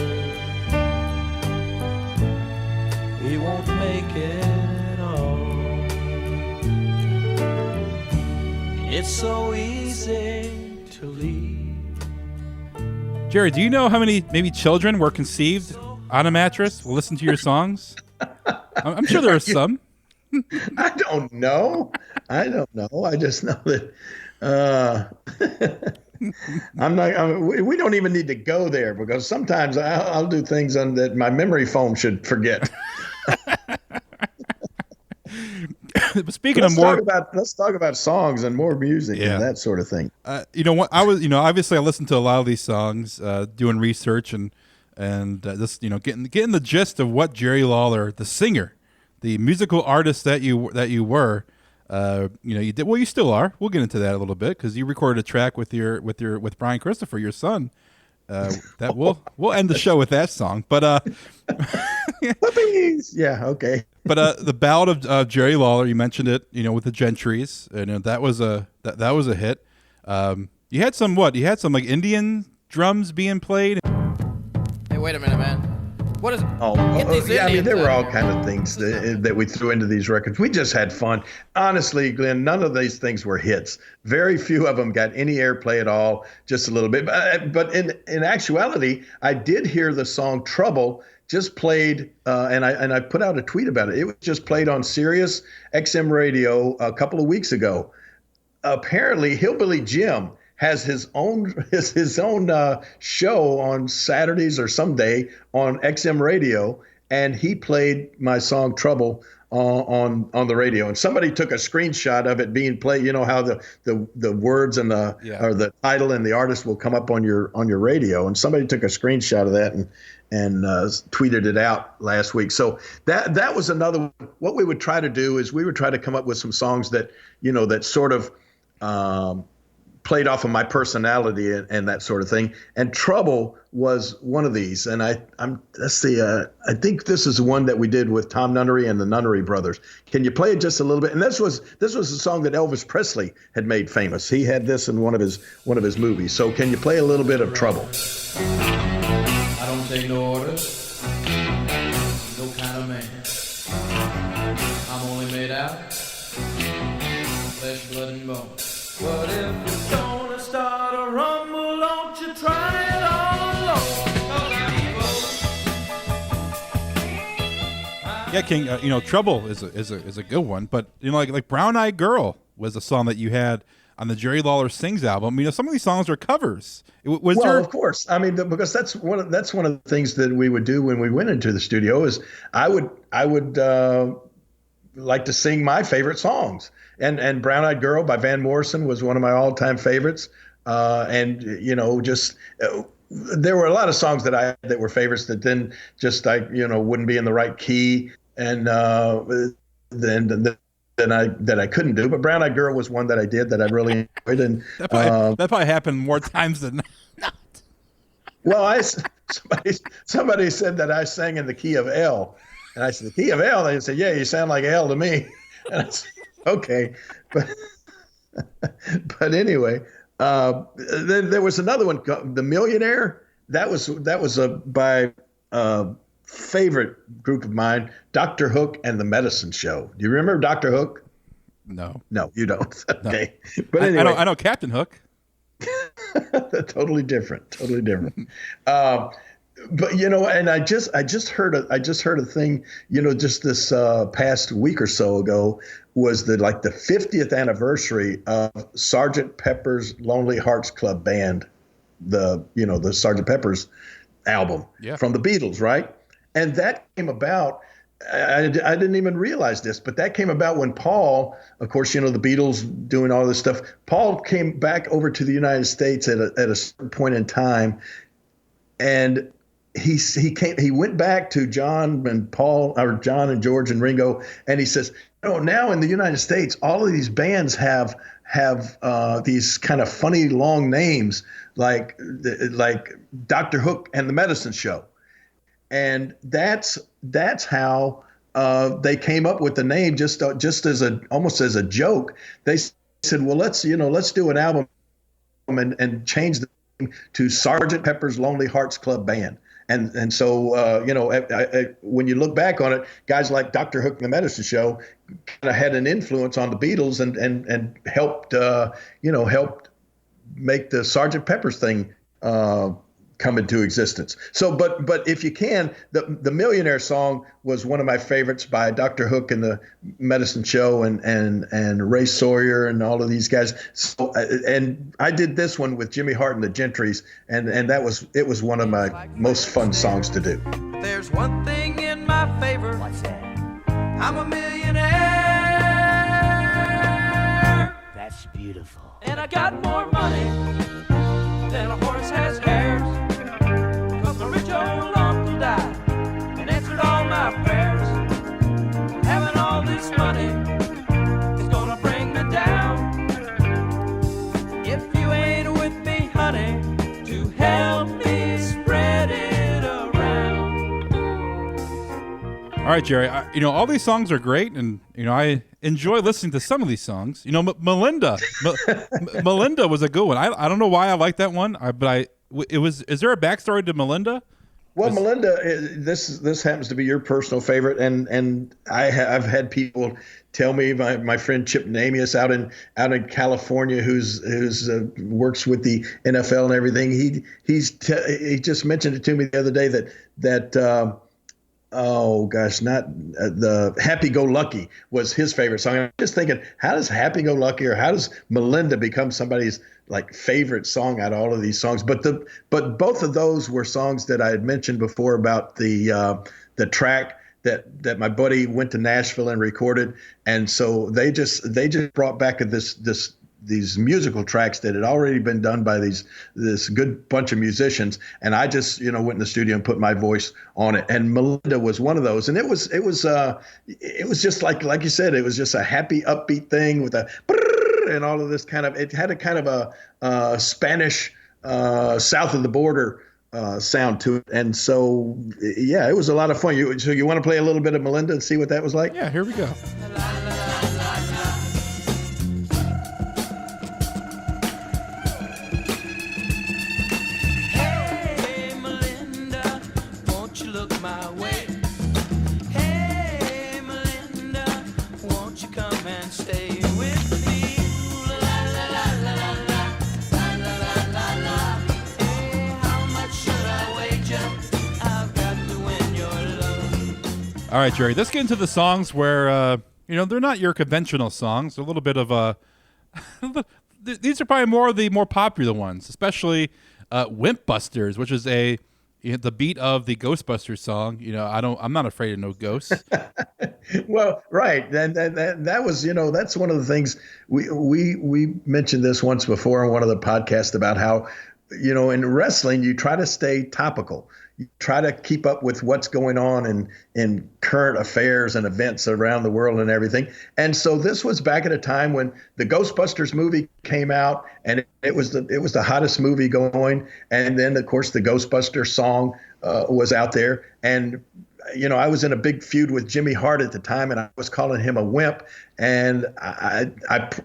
we won't make it at all. It's so easy to leave. Jerry, do you know how many maybe children were conceived on a mattress? Will listen to your songs. I'm sure there are some. I don't know. I just know that. We don't even need to go there because sometimes I'll do things that my memory foam should forget. But speaking of more, let's talk about songs and more music and that sort of thing. You know what? Obviously I listened to a lot of these songs, doing research and just getting the gist of what Jerry Lawler, the singer, the musical artist that you were. You did well. You still are. We'll get into that a little bit because you recorded a track with Brian Christopher, your son. That we'll end the show with that song. But yeah, okay. But the Ballad of Jerry Lawler, you mentioned it. With the Gentrys, and that was a hit. You had some like Indian drums being played. Hey, wait a minute, man. What is? Yeah. I mean, there were all kind of things that we threw into these records. We just had fun. Honestly, Glenn, none of these things were hits. Very few of them got any airplay at all. Just a little bit. But in actuality, I did hear the song "Trouble" just played, and I put out a tweet about it. It was just played on Sirius XM radio a couple of weeks ago. Apparently, Hillbilly Jim has his own show on Saturdays or someday on XM radio, and he played my song "Trouble" on the radio. And somebody took a screenshot of it being played. You know how the words and or the title and the artist will come up on your radio, and somebody took a screenshot of that and tweeted it out last week. So that was another one. What we would try to do is we would try to come up with some songs that that sort of played off of my personality and that sort of thing. And "Trouble" was one of these. And I think this is one that we did with Tom Nunnery and the Nunnery Brothers. Can you play it just a little bit? And this was a song that Elvis Presley had made famous. He had this in one of his movies. So can you play a little bit of "Trouble"? I don't take no orders, no kind of man. I'm only made out flesh, blood, and bone. But if you're gonna start a rumble, don't you try it all alone. Yeah, King. "Trouble" is a good one. But like "Brown Eyed Girl" was a song that you had on the Jerry Lawler Sings album. Some of these songs are covers. Of course. I mean, because that's one of the things that we would do when we went into the studio is I would like to sing my favorite songs. And "Brown Eyed Girl" by Van Morrison was one of my all-time favorites. There were a lot of songs that were favorites that then just wouldn't be in the right key and that I couldn't do. But "Brown Eyed Girl" was one that I did that I really enjoyed. And that probably happened more times than not. Well, somebody said that I sang in the key of L, and I said, "The key of L?" They said, "Yeah, you sound like L to me." And I said, okay, but anyway, then there was another one, "The Millionaire." That was by favorite group of mine, Dr. Hook and the Medicine Show. Do you remember Dr. Hook? No. No, you don't. Okay. No. But anyway. I know Captain Hook. Totally different. But and I just heard a thing, just this past week or so ago was the 50th anniversary of Sgt. Pepper's Lonely Hearts Club Band, the Sgt. Pepper's album from the Beatles, right? And that came about. I didn't even realize this, but that came about when Paul, of course, the Beatles doing all this stuff. Paul came back over to the United States at a certain point in time, and he went back to John and Paul, or John and George and Ringo, and he says, now in the United States, all of these bands have these kind of funny long names like Dr. Hook and the Medicine Show. And that's how they came up with the name, just as almost as a joke. They said, well, let's do an album and change the name to Sgt. Pepper's Lonely Hearts Club Band. And so when you look back on it, guys like Dr. Hook and the Medicine Show kind of had an influence on the Beatles and helped make the Sgt. Pepper's thing come into existence. So, but if you can, the Millionaire Song was one of my favorites by Dr. Hook and the Medicine Show and Ray Sawyer and all of these guys. So, and I did this one with Jimmy Hart and the Gentrys, and it was one of my most fun songs to do. There's one thing in my favor. What's that? I'm a millionaire. That's beautiful. And I got more money than a horse has hairs. Cause my rich old uncle died and answered all my prayers. Having all this money is gonna bring me down. If you ain't with me, honey, to help me spread it around. All right, Jerry. All these songs are great, and I enjoy listening to some of these songs. Melinda, Melinda was a good one. I don't know why I like that one, Is there a backstory to Melinda? Well, Melinda, this happens to be your personal favorite, and I've had people tell me, my friend Chip Namias out in California, who's works with the NFL and everything. He just mentioned it to me the other day that oh gosh, not the Happy Go Lucky was his favorite song. I'm just thinking, how does Happy Go Lucky or how does Melinda become somebody's favorite song out of all of these songs? But both of those were songs that I had mentioned before about the track that my buddy went to Nashville and recorded, and so they just brought back these musical tracks that had already been done by this good bunch of musicians, and I just went in the studio and put my voice on it. And Melinda was one of those, and it was just like you said, it was just a happy upbeat thing with a and all of this it had a kind of a Spanish south of the border sound to it, and so it was a lot of fun. So you want to play a little bit of Melinda and see what that was like? Yeah, here we go. All right, Jerry, let's get into the songs where, they're not your conventional songs. They're a little bit of a... These are probably more of the more popular ones, especially Wimp Busters, which is the beat of the Ghostbusters song. I'm not afraid of no ghosts. Well, right. That was, that's one of the things we mentioned this once before on one of the podcasts about how, in wrestling, you try to stay topical. You try to keep up with what's going on in current affairs and events around the world and everything. And so this was back at a time when the Ghostbusters movie came out, and it was the hottest movie going. And then, of course, the Ghostbusters song was out there. And, I was in a big feud with Jimmy Hart at the time, and I was calling him a wimp. And I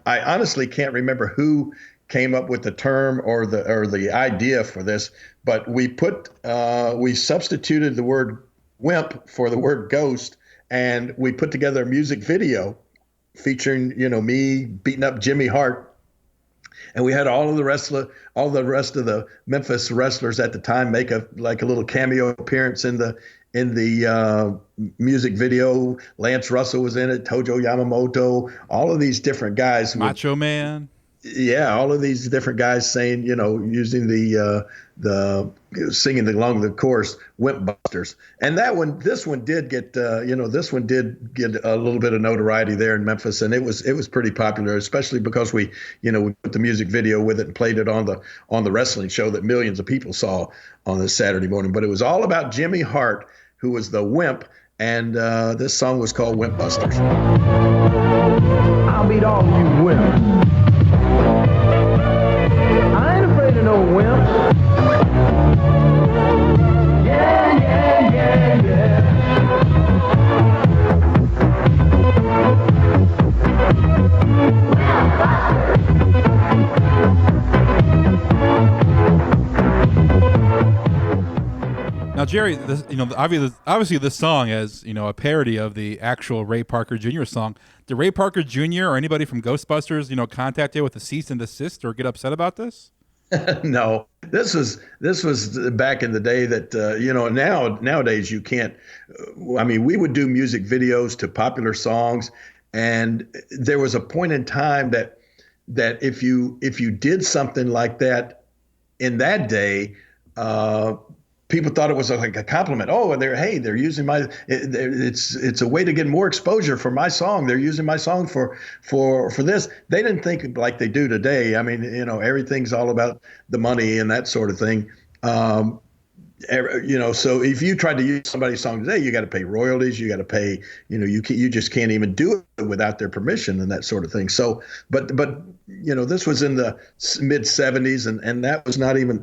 honestly can't remember who came up with the term or the idea for this, but we substituted the word wimp for the word ghost, and we put together a music video featuring, me beating up Jimmy Hart. And we had all the rest of the Memphis wrestlers at the time make a little cameo appearance in the music video. Lance Russell was in it, Tojo Yamamoto, all of these different guys. Macho Man. Yeah, all of these different guys saying, using the singing along the chorus, Wimp Busters. And this one did get a little bit of notoriety there in Memphis, and it was pretty popular, especially because we put the music video with it and played it on the wrestling show that millions of people saw on this Saturday morning. But it was all about Jimmy Hart, who was the Wimp, and this song was called Wimp Busters. I'll beat all you wimps. I ain't afraid of no wimps. Yeah, yeah, yeah, yeah. Now, Jerry, obviously this song is, a parody of the actual Ray Parker Jr. song. Did Ray Parker Jr. or anybody from Ghostbusters, contact you with a cease and desist or get upset about this? No, this was back in the day that, nowadays you can't, we would do music videos to popular songs. And there was a point in time that if you did something like that in that day, people thought it was like a compliment. Oh, they're using my. It's a way to get more exposure for my song. They're using my song for this. They didn't think like they do today. Everything's all about the money and that sort of thing. So if you tried to use somebody's song today, you got to pay royalties. You got to pay. You just can't even do it without their permission and that sort of thing. So, but this was in the mid '70s, and that was not even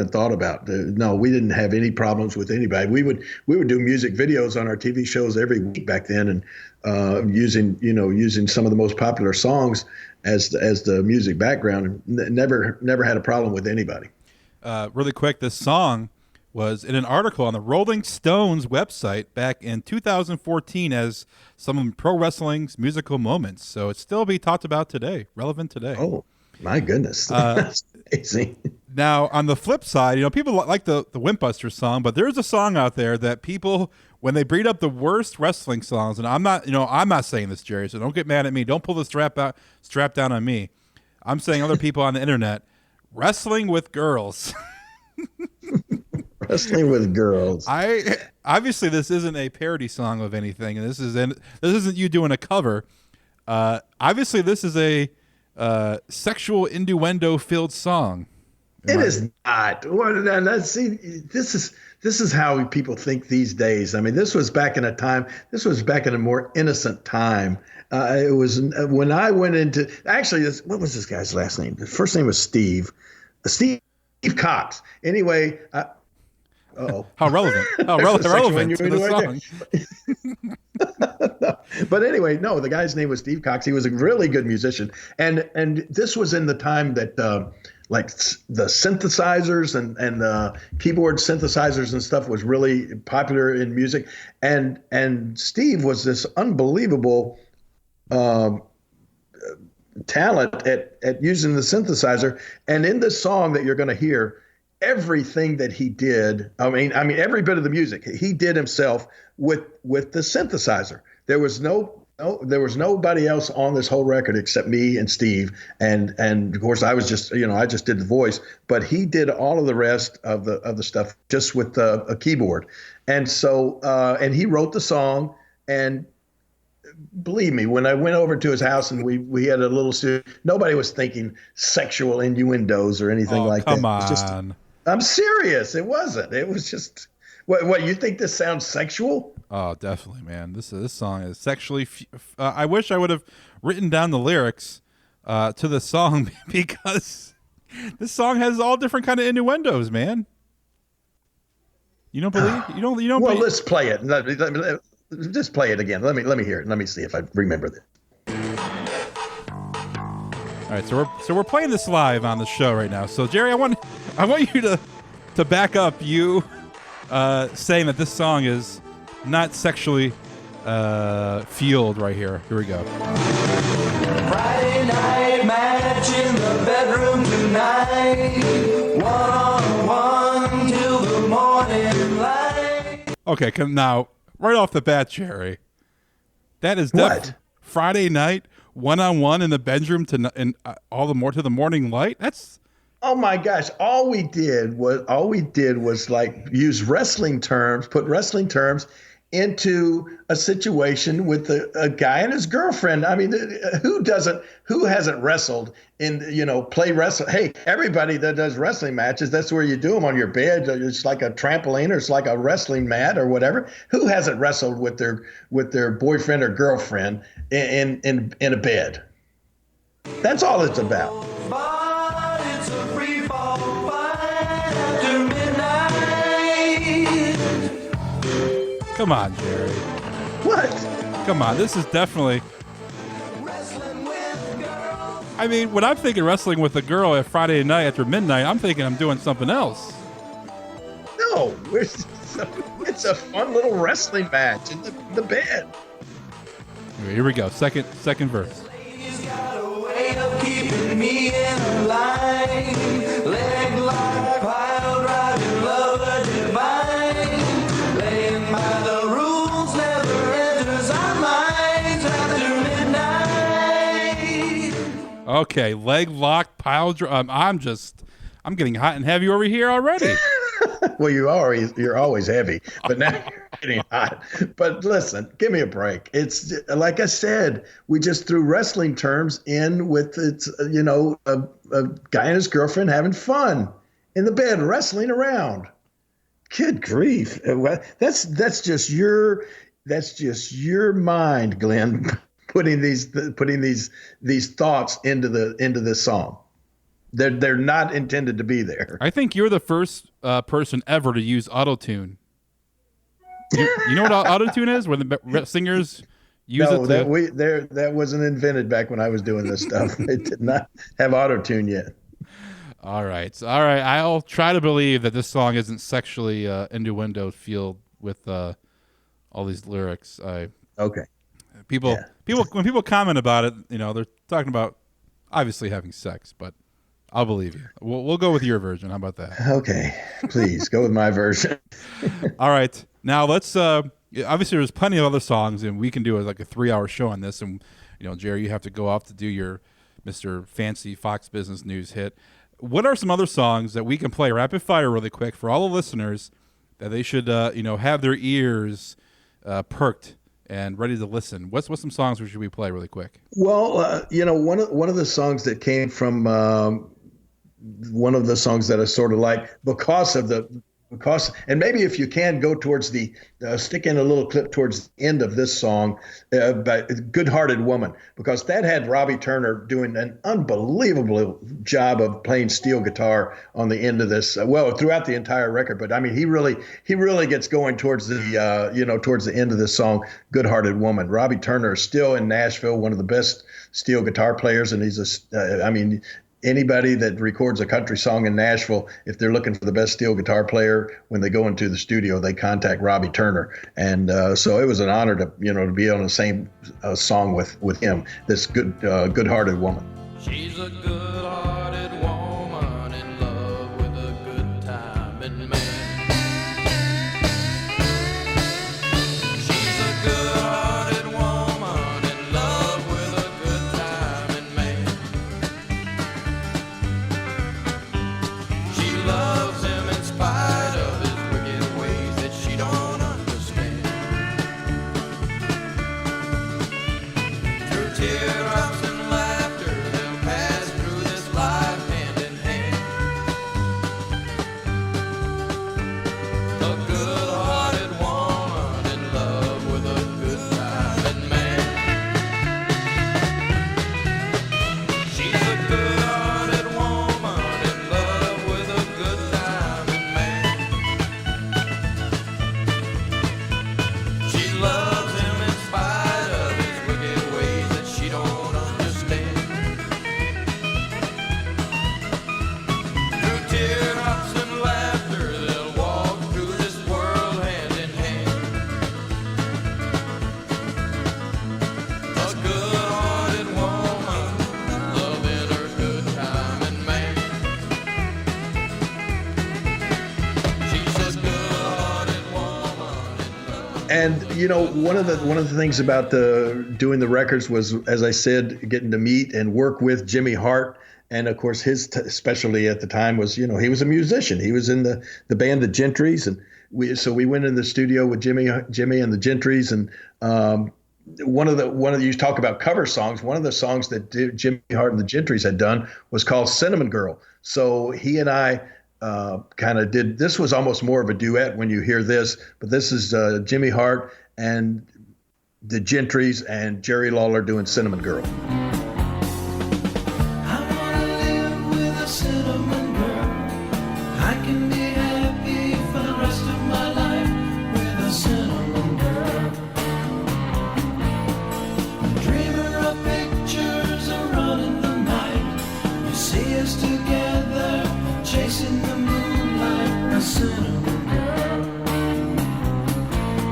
thought about. No, we didn't have any problems with anybody. We would do music videos on our TV shows every week back then, and using some of the most popular songs as the music background. Never had a problem with anybody. Really quick, this song was in an article on the Rolling Stones website back in 2014 as some of pro wrestling's musical moments. So it's still be talked about today, relevant today. Oh, my goodness. That's amazing. Now, on the flip side, people like the Wimp Busters song, but there's a song out there that people, when they breed up the worst wrestling songs, and I'm not saying this, Jerry, so don't get mad at me. Don't pull the strap down on me. I'm saying other people on the internet, wrestling with girls. Wrestling with girls. Obviously this isn't a parody song of anything, and this isn't you doing a cover. Obviously this is a sexual innuendo filled song. It is not. See, this is how people think these days. This was back in a time. This was back in a more innocent time. It was when I went into. Actually, what was this guy's last name? His first name was Steve. Steve Cox. Anyway. How relevant to the song. But anyway, no, the guy's name was Steve Cox. He was a really good musician. And this was in the time that like the synthesizers and the keyboard synthesizers and stuff was really popular in music. And Steve was this unbelievable talent at using the synthesizer. And in this song that you're going to hear, everything that he did, every bit of the music he did himself with the synthesizer. There was nobody else on this whole record except me and Steve, and of course I was just I just did the voice, but he did all of the rest of the stuff just with a keyboard, and so and he wrote the song. And believe me, when I went over to his house and we had a little, nobody was thinking sexual innuendos or anything like that. Come on. I'm serious. It wasn't. It was just what you think this sounds sexual? Oh, definitely, man. This song is sexually. I wish I would have written down the lyrics to the song because this song has all different kind of innuendos, man. You don't believe? You don't. Well, let's play it. Just play it again. Let me hear it. Let me see if I remember this. All right, so we're playing this live on the show right now. So Jerry, I want you to back up you saying that this song is not sexually fueled right here. Here we go. Friday night match in the bedroom tonight. 1-on-1 till the morning light. Okay, come now, right off the bat, Jerry. That is what? Friday night, 1-on-1 in the bedroom and all the more to the morning light. That's. Oh my gosh! All we did was like use wrestling terms, put wrestling terms into a situation with a guy and his girlfriend. I mean, who hasn't wrestled play wrestle? Hey, everybody that does wrestling matches, that's where you do them, on your bed. It's like a trampoline, or it's like a wrestling mat or whatever. Who hasn't wrestled with their boyfriend or girlfriend in a bed? That's all it's about. But it's a free fall fight after midnight. Come on, Jerry. What? Come on, this is definitely. I mean, when I'm thinking wrestling with a girl at Friday night after midnight, I'm thinking I'm doing something else. No, it's a fun little wrestling match in the bed. Here we go. Second verse. He's got a way of keeping me in line. Leg lock, pile driving, lover divine. Laying by the rules, never enters our minds after midnight. Okay, leg lock, pile drive. I'm getting hot and heavy over here already. Well, you're always heavy, but now you're getting hot. But listen, give me a break. It's like I said, we just threw wrestling terms in with a guy and his girlfriend having fun in the bed, wrestling around. Good grief! That's just your mind, Glenn, putting these thoughts into this song. They're not intended to be there. I think you're the first person ever to use autotune. You know what autotune is? Where the singers use it? That wasn't invented back when I was doing this stuff. It did not have autotune yet. All right. I'll try to believe that this song isn't sexually innuendo filled with all these lyrics. Okay. People when people comment about it, they're talking about obviously having sex, but I'll believe you. We'll go with your version. How about that? Okay, please go with my version. All right, now let's. Obviously, there's plenty of other songs, and we can do like a 3-hour show on this. And Jerry, you have to go off to do your Mr. Fancy Fox Business News hit. What are some other songs that we can play rapid fire really quick for all the listeners that they should have their ears perked and ready to listen? What's some songs should we play really quick? Well, one of the songs that came from one of the songs that I sort of like because, and maybe if you can go towards the stick in a little clip towards the end of this song, by Good Hearted Woman, because that had Robbie Turner doing an unbelievable job of playing steel guitar on the end of this. Throughout the entire record, but I mean, he really gets going towards the towards the end of this song, Good Hearted Woman. Robbie Turner is still in Nashville, one of the best steel guitar players, and he's anybody that records a country song in Nashville, if they're looking for the best steel guitar player, when they go into the studio, they contact Robbie Turner. And so it was an honor to be on the same song with him, this good-hearted woman. She's a good-hearted woman in love with a good time and man. She's a good-hearted woman in love with a good time and man. She loves him in spite of his wicked ways that she don't understand. Through teardrops and laughter, they'll pass through this life hand in hand. A good-hearted woman in love with a good time and man. She's a good-hearted woman in love with a good time and man. She loves him in spite of his wicked ways that she don't And one of the things about doing the records was, as I said, getting to meet and work with Jimmy Hart. And of course, his specialty at the time was, he was a musician. He was in the band the Gentrys, and we went in the studio with Jimmy and the Gentrys. And one of the you talk about cover songs. One of the songs that Jimmy Hart and the Gentrys had done was called "Cinnamon Girl." So he and I kind of did. This was almost more of a duet when you hear this, but this is Jimmy Hart and the Gentrys and Jerry Lawler doing "Cinnamon Girl."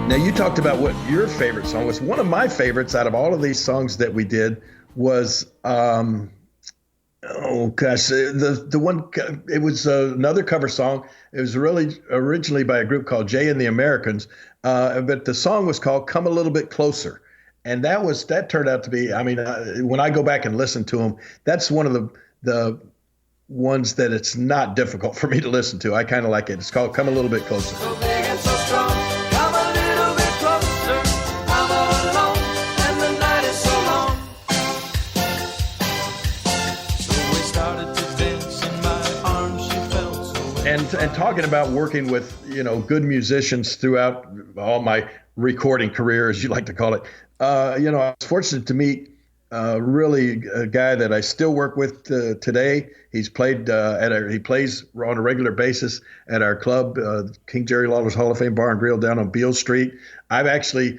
Now, you talked about what your favorite song was. One of my favorites out of all of these songs that we did was, the one, it was another cover song. It was really originally by a group called Jay and the Americans, but the song was called "Come a Little Bit Closer." And that turned out to be, when I go back and listen to them, that's one of the ones that it's not difficult for me to listen to. I kind of like it. It's called "Come a Little Bit Closer." So big and so strong, come a little bit closer. I'm all alone, and the night is so long. So we started to dance, in my arms she felt so. And talking about working with good musicians throughout all my recording career, as you like to call it, I was fortunate to meet really a guy that I still work with today. He's played he plays on a regular basis at our club, King Jerry Lawler's Hall of Fame Bar and Grill down on Beale Street. I've actually,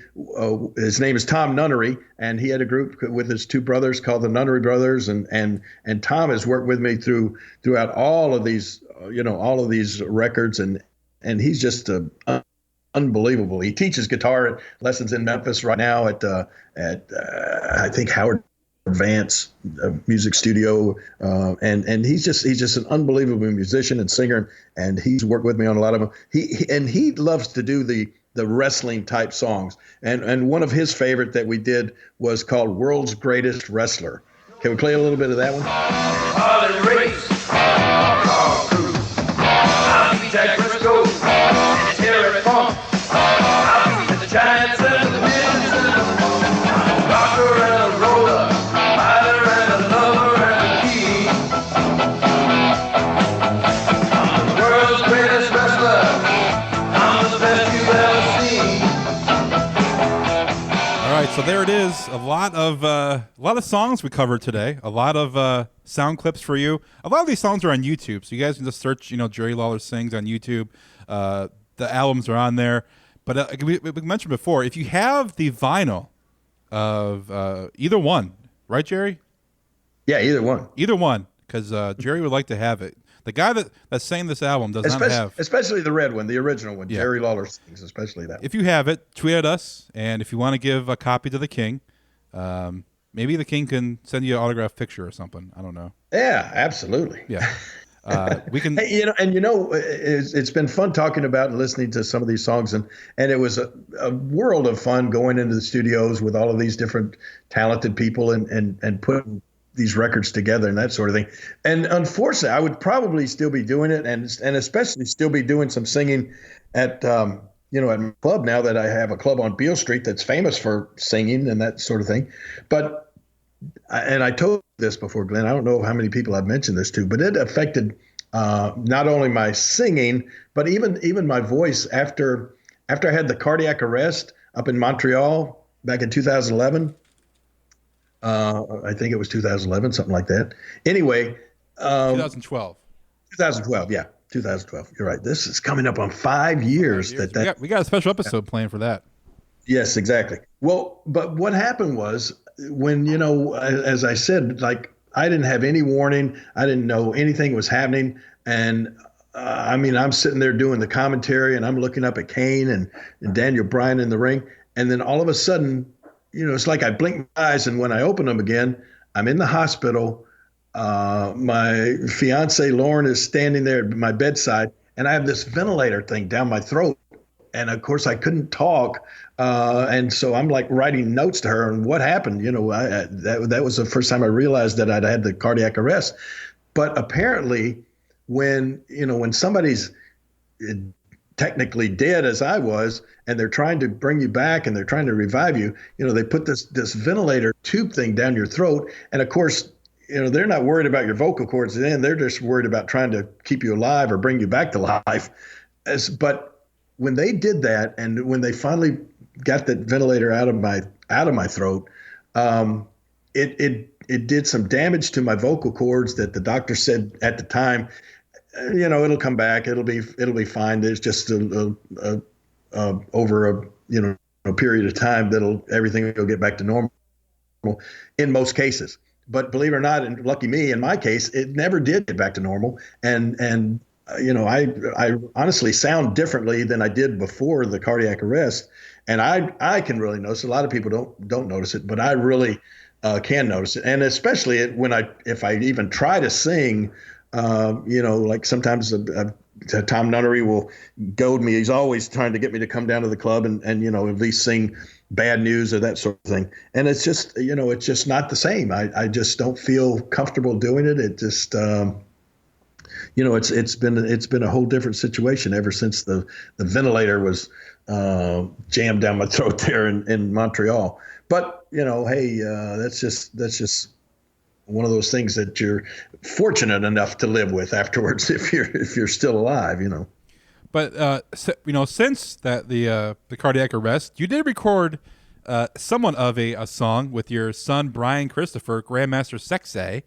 his name is Tom Nunnery, and he had a group with his two brothers called the Nunnery Brothers, and Tom has worked with me throughout all of these, all of these records, and he's just unbelievable. He teaches guitar lessons in Memphis right now at I think Howard Vance music studio, and he's just an unbelievable musician and singer, and he's worked with me on a lot of them. He loves to do the wrestling type songs, and one of his favorite that we did was called "World's Greatest Wrestler." Can we play a little bit of that one? Harley Race, Carl Cruz, I'm Jack Briscoe, and it's Harry Funk. I'll be the Giants and the Millions and I'm a rocker and a roller, fighter and a lover and a king. I'm the world's greatest wrestler. I'm the best you've ever seen. All right, so there it is. A lot of songs we covered today. A lot of sound clips for you. A lot of these songs are on YouTube, so you guys can just search, Jerry Lawler Sings on YouTube. The albums are on there. But we mentioned before, if you have the vinyl of either one, right, Jerry? Yeah, either one. Either one, because Jerry would like to have it. The guy that sang this album does not have. Especially the red one, the original one, yeah. Jerry Lawler Sings, especially that one. If you have it, tweet at us, and if you want to give a copy to the King, maybe the King can send you an autographed picture or something. I don't know. Yeah, absolutely. Yeah. We can, hey, it's been fun talking about and listening to some of these songs, and it was a world of fun going into the studios with all of these different talented people and putting these records together and that sort of thing. And unfortunately, I would probably still be doing it, and especially still be doing some singing at at my club now that I have a club on Beale Street that's famous for singing and that sort of thing. But and I told this before, Glenn, I don't know how many people I've mentioned this to, but it affected not only my singing, but even my voice after I had the cardiac arrest up in Montreal back in 2011. I think it was 2011, something like that. Anyway. 2012. 2012, yeah. 2012. You're right. This is coming up on 5 years. We got a special episode planned for that. Yes, exactly. Well, but what happened was when, as I said, like I didn't have any warning. I didn't know anything was happening. And I'm sitting there doing the commentary and I'm looking up at Kane and Daniel Bryan in the ring. And then all of a sudden, it's like I blinked my eyes. And when I open them again, I'm in the hospital. My fiance, Lauren, is standing there at my bedside and I have this ventilator thing down my throat. and of course I couldn't talk, and so I'm like writing notes to her. And what happened? That was the first time I realized that I'd had the cardiac arrest. But apparently, when somebody's technically dead, as I was, and they're trying to bring you back and they're trying to revive you, they put this ventilator tube thing down your throat, and of course, they're not worried about your vocal cords then. They're just worried about trying to keep you alive or bring you back to life. But when they did that, and when they finally got that ventilator out of my throat, it did some damage to my vocal cords that the doctor said at the time, it'll come back. It'll be fine. There's just over a period of time everything will get back to normal in most cases. But believe it or not, and lucky me, in my case, it never did get back to normal. And I honestly sound differently than I did before the cardiac arrest. And I can really notice. A lot of people don't notice it, but I really can notice it. And especially if I even try to sing, like sometimes Tom Nunnery will goad me. He's always trying to get me to come down to the club and at least sing Bad News or that sort of thing. And it's just, it's just not the same. I just don't feel comfortable doing it. It just, it's been a whole different situation ever since the ventilator was jammed down my throat there in Montreal. But, hey, that's just one of those things that you're fortunate enough to live with afterwards if you're still alive, But since the cardiac arrest, you did record somewhat of a song with your son Brian Christopher, Grandmaster Sexay.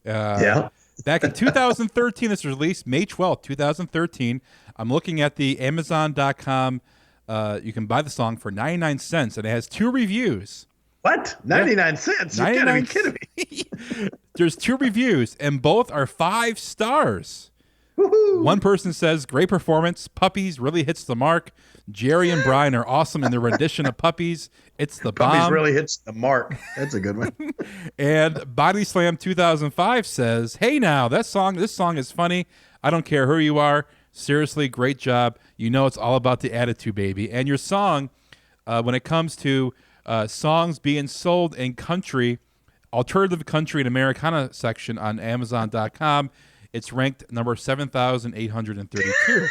Yeah. Back in 2013, this was released May 12th, 2013. I'm looking at the Amazon.com. You can buy the song for 99 cents, and it has 2 reviews. What? 99 cents? You gotta be kidding me. There's 2 reviews, and both are 5 stars. Woo-hoo. One person says, great performance. Puppies really hits the mark. Jerry and Brian are awesome in their rendition of Puppies. It's the bomb. Puppies really hits the mark. That's a good one. And Body Slam 2005 says, hey now, this song is funny. I don't care who you are. Seriously, great job. It's all about the attitude, baby. And your song, when it comes to songs being sold in country, alternative country and Americana section on Amazon.com, it's ranked number 7,832.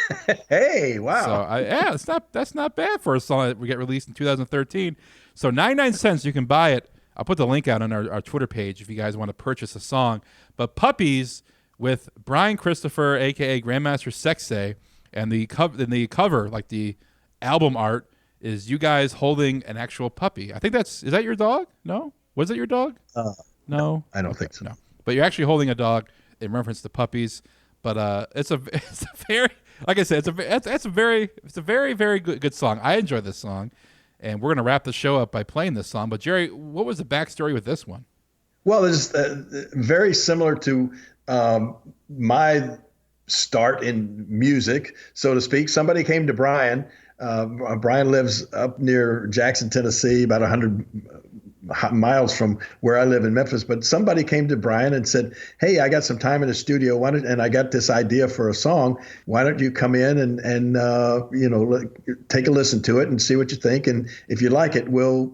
Hey, wow. So that's not bad for a song that we get released in 2013. So 99 cents, you can buy it. I'll put the link out on our Twitter page if you guys want to purchase a song. But Puppies with Brian Christopher, aka Grandmaster Sexay, and the cover, like the album art, is you guys holding an actual puppy. I think is that your dog? No? Was it your dog? No. I don't think so. No. But you're actually holding a dog in reference to puppies. But it's a very, like I said, it's a very very good song. I enjoy this song, and we're gonna wrap the show up by playing this song. But Jerry, what was the backstory with this one? Well, it's very similar to my start in music, so to speak. Somebody came to Brian. Brian lives up near Jackson, Tennessee, about 100 miles from where I live in Memphis. But somebody came to Brian and said, hey, I got some time in the studio, and I got this idea for a song. Why don't you come in and take a listen to it and see what you think? And if you like it, we'll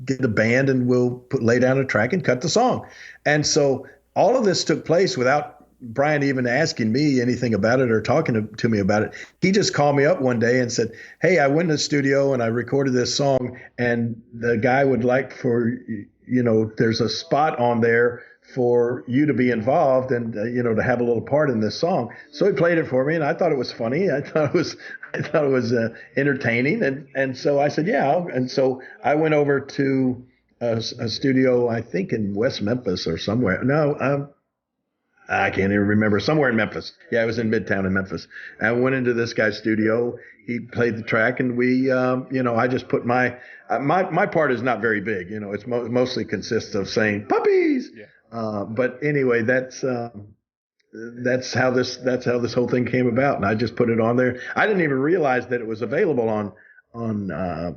get a band and we'll lay down a track and cut the song. And so all of this took place without Brian even asking me anything about it or talking to me about it. He just called me up one day and said, hey, I went in the studio and I recorded this song, and the guy would like for, there's a spot on there for you to be involved and, to have a little part in this song. So he played it for me, and I thought it was funny. I thought it was entertaining. And so I said, yeah. And so I went over to a studio, I think in West Memphis or somewhere. No, I can't even remember. Somewhere in Memphis. Yeah, it was in Midtown in Memphis. I went into this guy's studio. He played the track, and we, I just put my part is not very big. It's mostly consists of saying puppies. Yeah. But anyway, that's how this whole thing came about, and I just put it on there. I didn't even realize that it was available on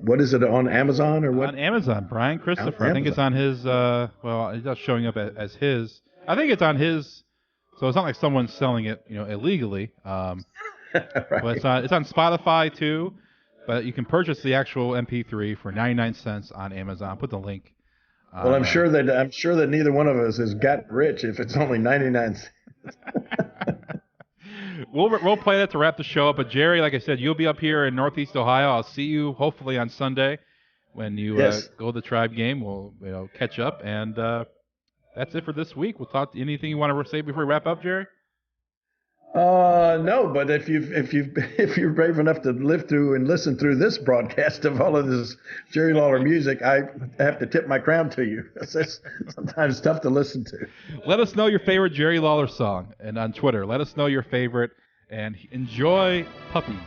what is it, on Amazon or what? On Amazon, Brian Christopher. I think it's on his. It's just showing up as his. I think it's on his. So it's not like someone's selling it, illegally. Right. But it's on Spotify too. But you can purchase the actual MP3 for 99 cents on Amazon. Put the link. Well, I'm sure that neither one of us has got rich if it's only 99 cents. We'll play that to wrap the show up. But Jerry, like I said, you'll be up here in Northeast Ohio. I'll see you hopefully on Sunday when you go to the Tribe game. We'll catch up, and that's it for this week. We'll talk. Anything you want to say before we wrap up, Jerry? No, but if you're brave enough to live through and listen through this broadcast of all of this Jerry Lawler music, I have to tip my crown to you. It's sometimes tough to listen to. Let us know your favorite Jerry Lawler song, and on Twitter, let us know your favorite, and enjoy Puppies.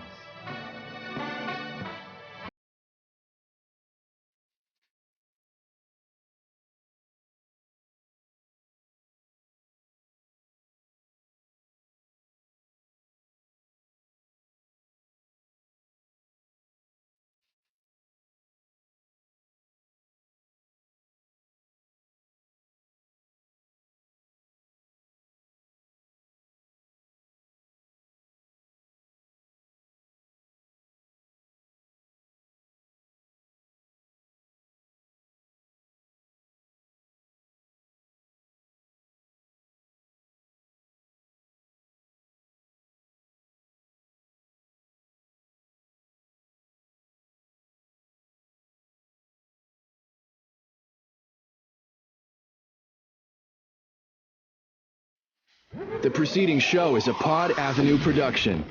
The preceding show is a Pod Avenue production.